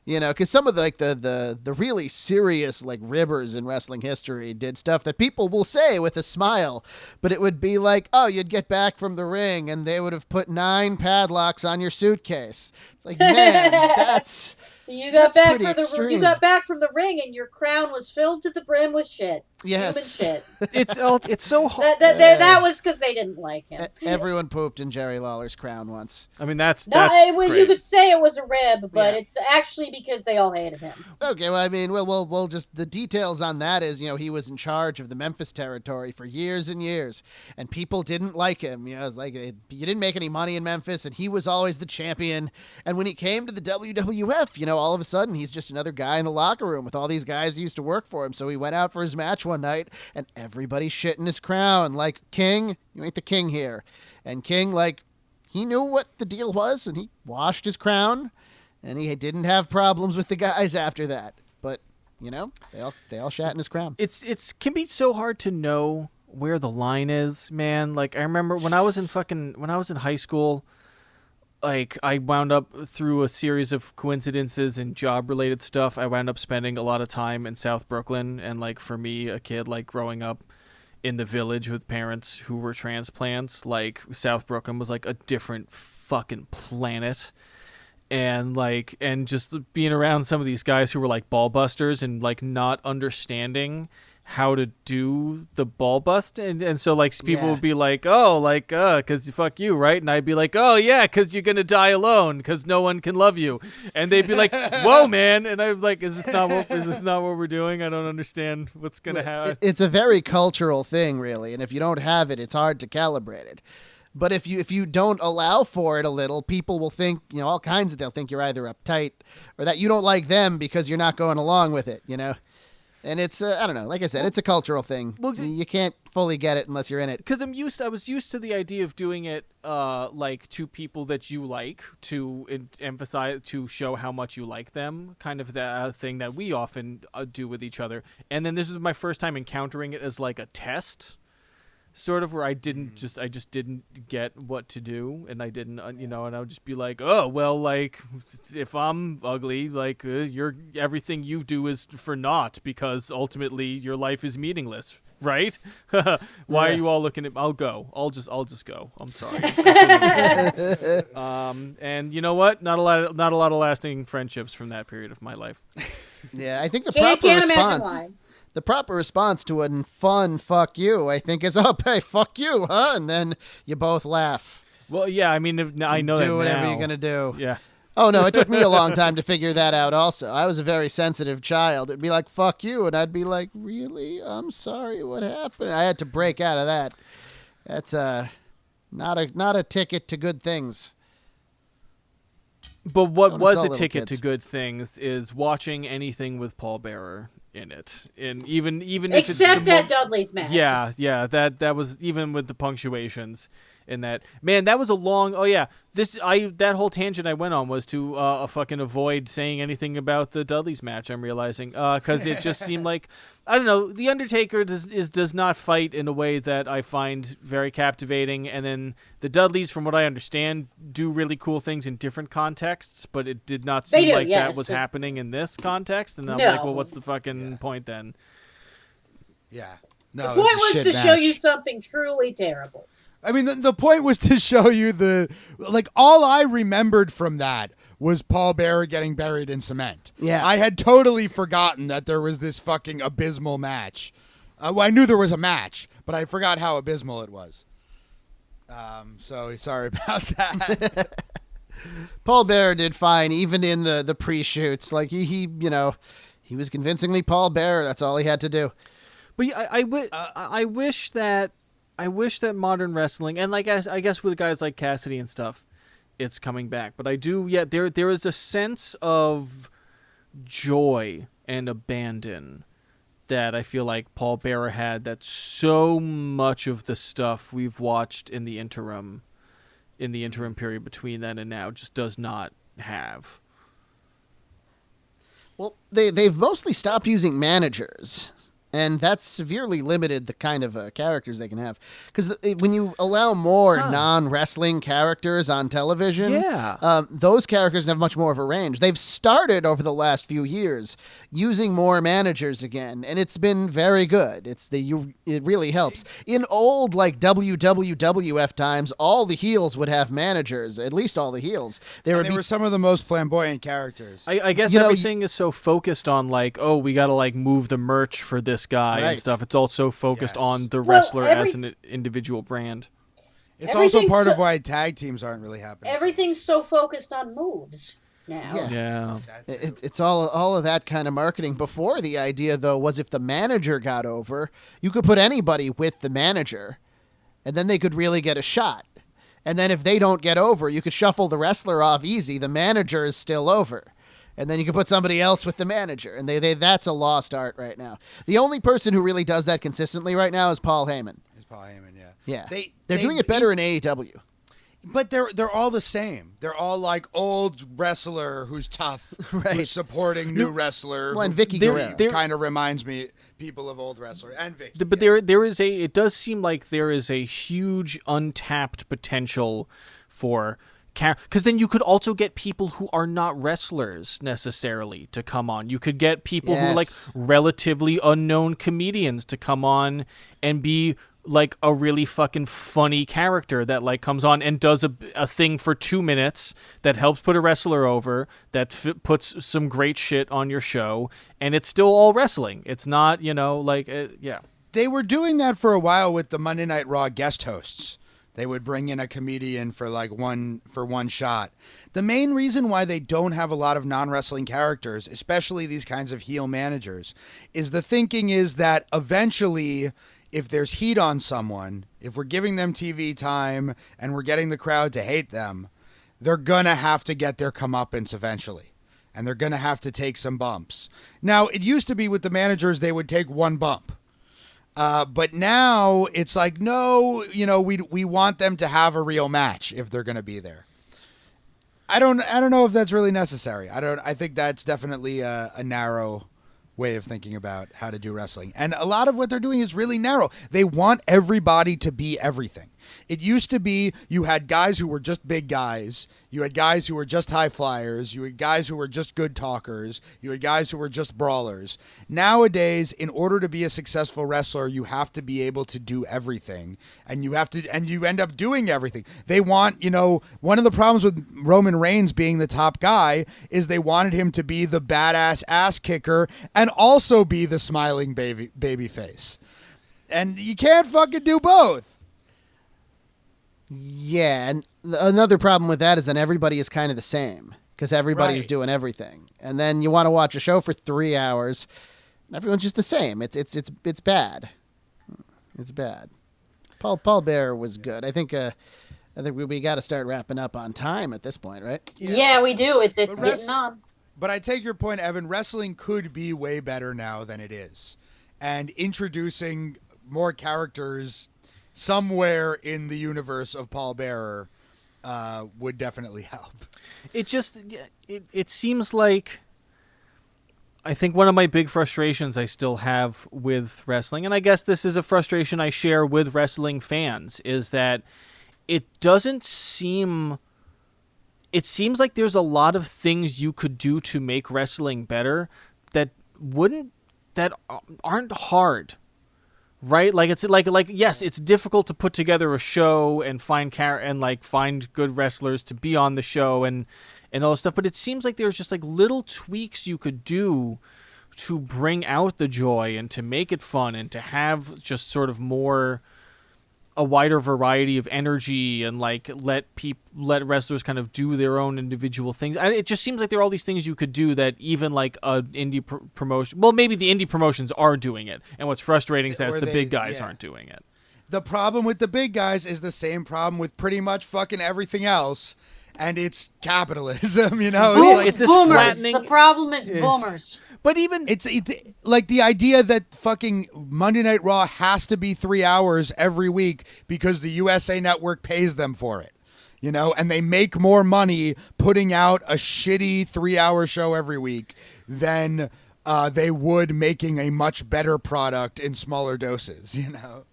Because some of the really serious like ribbers in wrestling history did stuff that people will say with a smile, but it would be like, oh, you'd get back from the ring and they would have put 9 padlocks on your suitcase. It's like, man, that's You got That's back pretty from the extreme. you got back from the ring and your crown was filled to the brim with shit. Yes. Human shit. It's so hard. That was because they didn't like him. everyone pooped in Jerry Lawler's crown once. I mean, that's You great. could say it was a rib, but Yeah. it's actually because they all hated him. Okay, well, I mean, we'll just the details on that is, he was in charge of the Memphis territory for years and years, and people didn't like him. It's like you didn't make any money in Memphis, and he was always the champion. And when he came to the WWF, all of a sudden he's just another guy in the locker room with all these guys who used to work for him. So he went out for his match one night, and everybody shit in his crown, like, King, you ain't the king here. And King, like, he knew what the deal was, and he washed his crown. And he didn't have problems with the guys after that. But, they all shat in his crown. It's can be so hard to know where the line is, man. Like I remember when I was in high school, like I wound up through a series of coincidences and job related stuff. I wound up spending a lot of time in South Brooklyn, and like for me, a kid like growing up in the village with parents who were transplants, like South Brooklyn was like a different fucking planet. And just being around some of these guys who were like ball busters and like not understanding how to do the ball bust, and so like people Yeah. would be like, oh, like because fuck you, right? And I'd be like, oh yeah, because you're gonna die alone because no one can love you. And they'd be like, whoa, man. And I'm like, is this not what we're doing? I don't understand what's gonna happen. It's a very cultural thing, really. And if you don't have it, it's hard to calibrate it. But if you don't allow for it a little, people will think, all kinds of, they'll think you're either uptight or that you don't like them because you're not going along with it, And it's, I don't know, like I said, it's a cultural thing. Well, You can't fully get it unless you're in it. Because I was used to the idea of doing it, like to people that you like, to emphasize, to show how much you like them, kind of that thing that we often do with each other. And then this was my first time encountering it as like a test, sort of, where I just didn't get what to do, and I didn't, and I would just be like, oh well, like if I'm ugly, like everything you do is for naught because ultimately your life is meaningless. Right? Why are you all looking at? I'll go. I'll just go. I'm sorry. And you know what? Not a lot of lasting friendships from that period of my life. Yeah, I think the Can't proper imagine response. why. The proper response to a fun fuck you, I think, is, oh, hey, fuck you, huh? And then you both laugh. Well, yeah. I mean, I know that Do whatever now. you're going to do. Yeah. Oh, no, it took me a long time to figure that out also. I was a very sensitive child. It'd be like, fuck you, and I'd be like, really? I'm sorry, what happened? I had to break out of that. That's not a ticket to good things. But what Don't was insult a little ticket to kids. good things is watching anything with Paul Bearer in it, and even if Except it's that Dudley's match. yeah, that was even with the punctuations in that. Man, that was a long. Oh yeah, that whole tangent I went on was to fucking avoid saying anything about the Dudley's match. I'm realizing because it just seemed like I don't know. The Undertaker does not fight in a way that I find very captivating, and then the Dudleys, from what I understand, do really cool things in different contexts. But it did not They seem do, like that yes. was happening in this context, and I'm No. like, well, what's the fucking point then? Yeah. No, The it point a was shit to show match. you something truly terrible. I mean, the point was to show you all I remembered from that was Paul Bearer getting buried in cement. Yeah. I had totally forgotten that there was this fucking abysmal match. Well, I knew there was a match, but I forgot how abysmal it was. So sorry about that. Paul Bearer did fine, even in the pre-shoots. Like he was convincingly Paul Bearer. That's all he had to do. But yeah, I wish that modern wrestling, and like I guess with guys like Cassidy and stuff, it's coming back. But I do, yeah, there is a sense of joy and abandon that I feel like Paul Bearer had that so much of the stuff we've watched in the interim period between then and now just does not have. Well, they've mostly stopped using managers, and that's severely limited the kind of characters they can have. Because when you allow more non-wrestling characters on television, those characters have much more of a range. They've started over the last few years using more managers again, and it's been very good. It really helps. In old like WWF times, all the heels would have managers. At least all the heels. They were some of the most flamboyant characters. I guess everything is so focused on like, oh, we got to like move the merch for this guy and stuff. It's also focused on the wrestler as an individual brand. It's also part of why tag teams aren't really happening. Everything's so focused on moves now. Yeah. It's all of that kind of marketing. Before, the idea, though, was if the manager got over, you could put anybody with the manager, and then they could really get a shot. And then if they don't get over, you could shuffle the wrestler off easy. The manager is still over. And then you can put somebody else with the manager. And that's a lost art right now. The only person who really does that consistently right now is Paul Heyman. Yeah. They're doing it better in AEW. But they're all the same. They're all like old wrestler who's tough, who's supporting new wrestler. Well, and Vicky Guerrero kind of reminds me people of old wrestler and Vicky. But there is it does seem like there is a huge untapped potential for because then you could also get people who are not wrestlers necessarily to come on. You could get people who are like relatively unknown comedians to come on and be like a really fucking funny character that like comes on and does a thing for 2 minutes that helps put a wrestler over, that puts some great shit on your show, and it's still all wrestling. It's not, yeah. They were doing that for a while with the Monday Night Raw guest hosts. They would bring in a comedian for like one shot. The main reason why they don't have a lot of non-wrestling characters, especially these kinds of heel managers, is the thinking is that eventually, if there's heat on someone, if we're giving them TV time and we're getting the crowd to hate them, they're going to have to get their comeuppance eventually. And they're going to have to take some bumps. Now, it used to be with the managers, they would take one bump. But now it's like, no, we want them to have a real match if they're going to be there. I don't know if that's really necessary. I think that's definitely a narrow way of thinking about how to do wrestling. And a lot of what they're doing is really narrow. They want everybody to be everything. It used to be you had guys who were just big guys. You had guys who were just high flyers. You had guys who were just good talkers. You had guys who were just brawlers. Nowadays, in order to be a successful wrestler, you have to be able to do everything. And you end up doing everything. They want, one of the problems with Roman Reigns being the top guy is they wanted him to be the badass ass kicker and also be the smiling baby face. And you can't fucking do both. Yeah, and another problem with that is then everybody is kind of the same because everybody's doing everything. And then you want to watch a show for 3 hours, and everyone's just the same. It's bad. It's bad. Paul Bearer was good. I think I think we got to start wrapping up on time at this point, right? Yeah, we do. It's But getting on. But I take your point, Evan. Wrestling could be way better now than it is. And introducing more characters somewhere in the universe of Paul Bearer would definitely help. It seems like, I think one of my big frustrations I still have with wrestling, and I guess this is a frustration I share with wrestling fans, is that it seems like there's a lot of things you could do to make wrestling better that aren't hard. Right? Like it's like yes, it's difficult to put together a show and find find good wrestlers to be on the show and all this stuff, but it seems like there's just like little tweaks you could do to bring out the joy and to make it fun and to have just sort of a wider variety of energy and like let wrestlers kind of do their own individual things. It just seems like there are all these things you could do that even like a indie promotion. Well, maybe the indie promotions are doing it, and what's frustrating is that the big guys aren't doing it. The problem with the big guys is the same problem with pretty much fucking everything else, and it's capitalism. You know, it's this boomers. flattening. The problem is boomers. But even it's like the idea that fucking Monday Night Raw has to be 3 hours every week because the USA Network pays them for it, you know, and they make more money putting out a shitty 3-hour show every week than they would making a much better product in smaller doses, you know.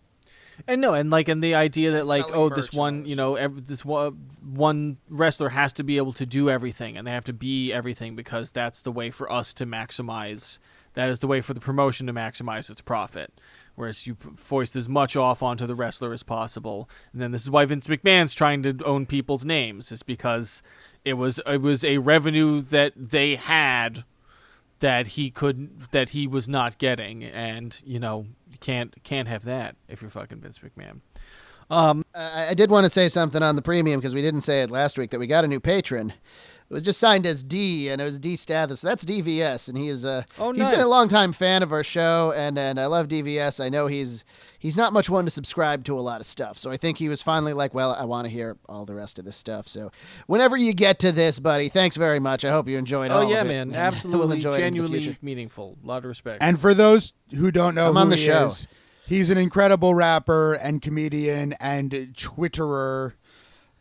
And the idea that like, selling this one, you know, this one wrestler has to be able to do everything, and they have to be everything because that's the way for us to maximize. That is the way for the promotion to maximize its profit. Whereas you foist as much off onto the wrestler as possible, and then this is why Vince McMahon's trying to own people's names, is because it was a revenue that they had that he was not getting, and you know. You can't have that if you're fucking Vince McMahon. I did want to say something on the premium because we didn't say it last week that we got a new patron. It was just signed as D, and it was D Stathis. That's DVS, and he's been a longtime fan of our show, and I love DVS. I know he's not much one to subscribe to a lot of stuff, so I think he was finally like, well, I want to hear all the rest of this stuff. So whenever you get to this, buddy, thanks very much. I hope you enjoyed all of it. Oh, yeah, man. Absolutely. We'll enjoy genuinely it in the future. meaningful. A lot of respect. And for those who don't know I'm who on the he show. is, he's an incredible rapper and comedian and Twitterer.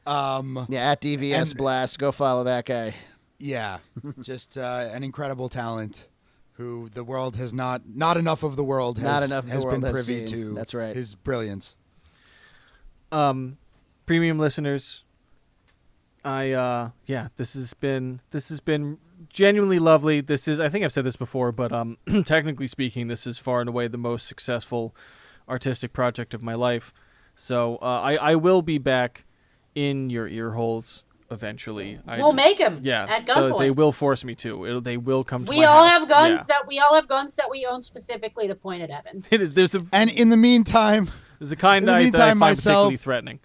Yeah, at DVS and- Blast. Go follow that guy. Yeah, just an incredible talent who the world has not enough of the world Not has, enough of the has world been has privy seen. to. That's right. His brilliance. Premium listeners, this has been genuinely lovely. I think I've said this before, but technically speaking, this is far and away the most successful artistic project of my life. So I will be back in your ear holes eventually. We'll make him. Yeah, At gunpoint. they will force me to. They will come to We my all house. have guns Yeah. that we own specifically to point at Evan. It is. There's a In the meantime, kind in the night that I meantime, find myself- particularly threatening.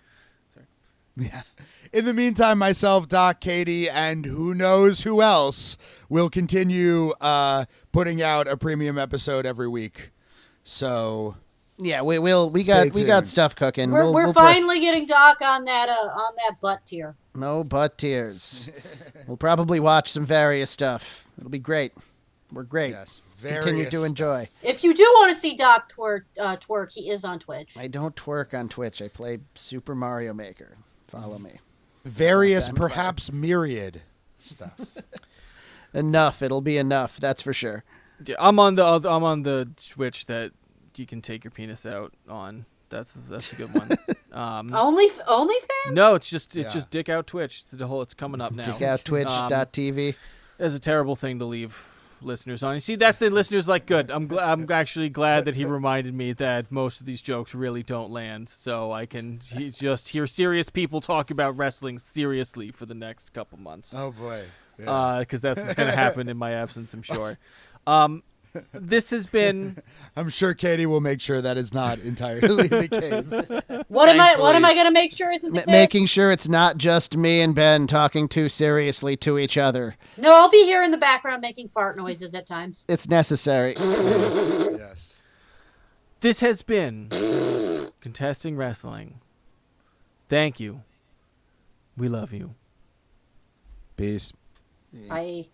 in the meantime, myself, Doc, Katie, and who knows who else will continue putting out a premium episode every week. So Yeah, we Stay got tuned. stuff cooking. We're We'll finally getting Doc on that butt tier. no butt tears. We'll probably watch some various stuff. It'll be great. We're great. yes, Continue to various enjoy. If you do want to see Doc twerk, he is on Twitch. I don't twerk on Twitch. I play Super Mario Maker. Follow me. various, Time to fire. perhaps myriad stuff. Enough. It'll be enough. That's for sure. Yeah, I'm on the Switch that you can take your penis out on. That's a good one. OnlyFans? No, it's just Yeah. Dick Out Twitch. It's coming up now. DickoutTwitch.tv. It's a terrible thing to leave listeners on. You see, that's the listeners like good. I'm actually glad that he reminded me that most of these jokes really don't land, so I can just hear serious people talk about wrestling seriously for the next couple months. Oh boy. Because that's what's going to happen in my absence, I'm sure. This has been I'm sure Katie will make sure that is not entirely the case. What am I Thankfully. going to make sure isn't the case? Making sure it's not just me and Ben talking too seriously to each other. No, I'll be here in the background making fart noises at times. It's necessary. Yes. This has been Contesting Wrestling. Thank you We love you. Peace. I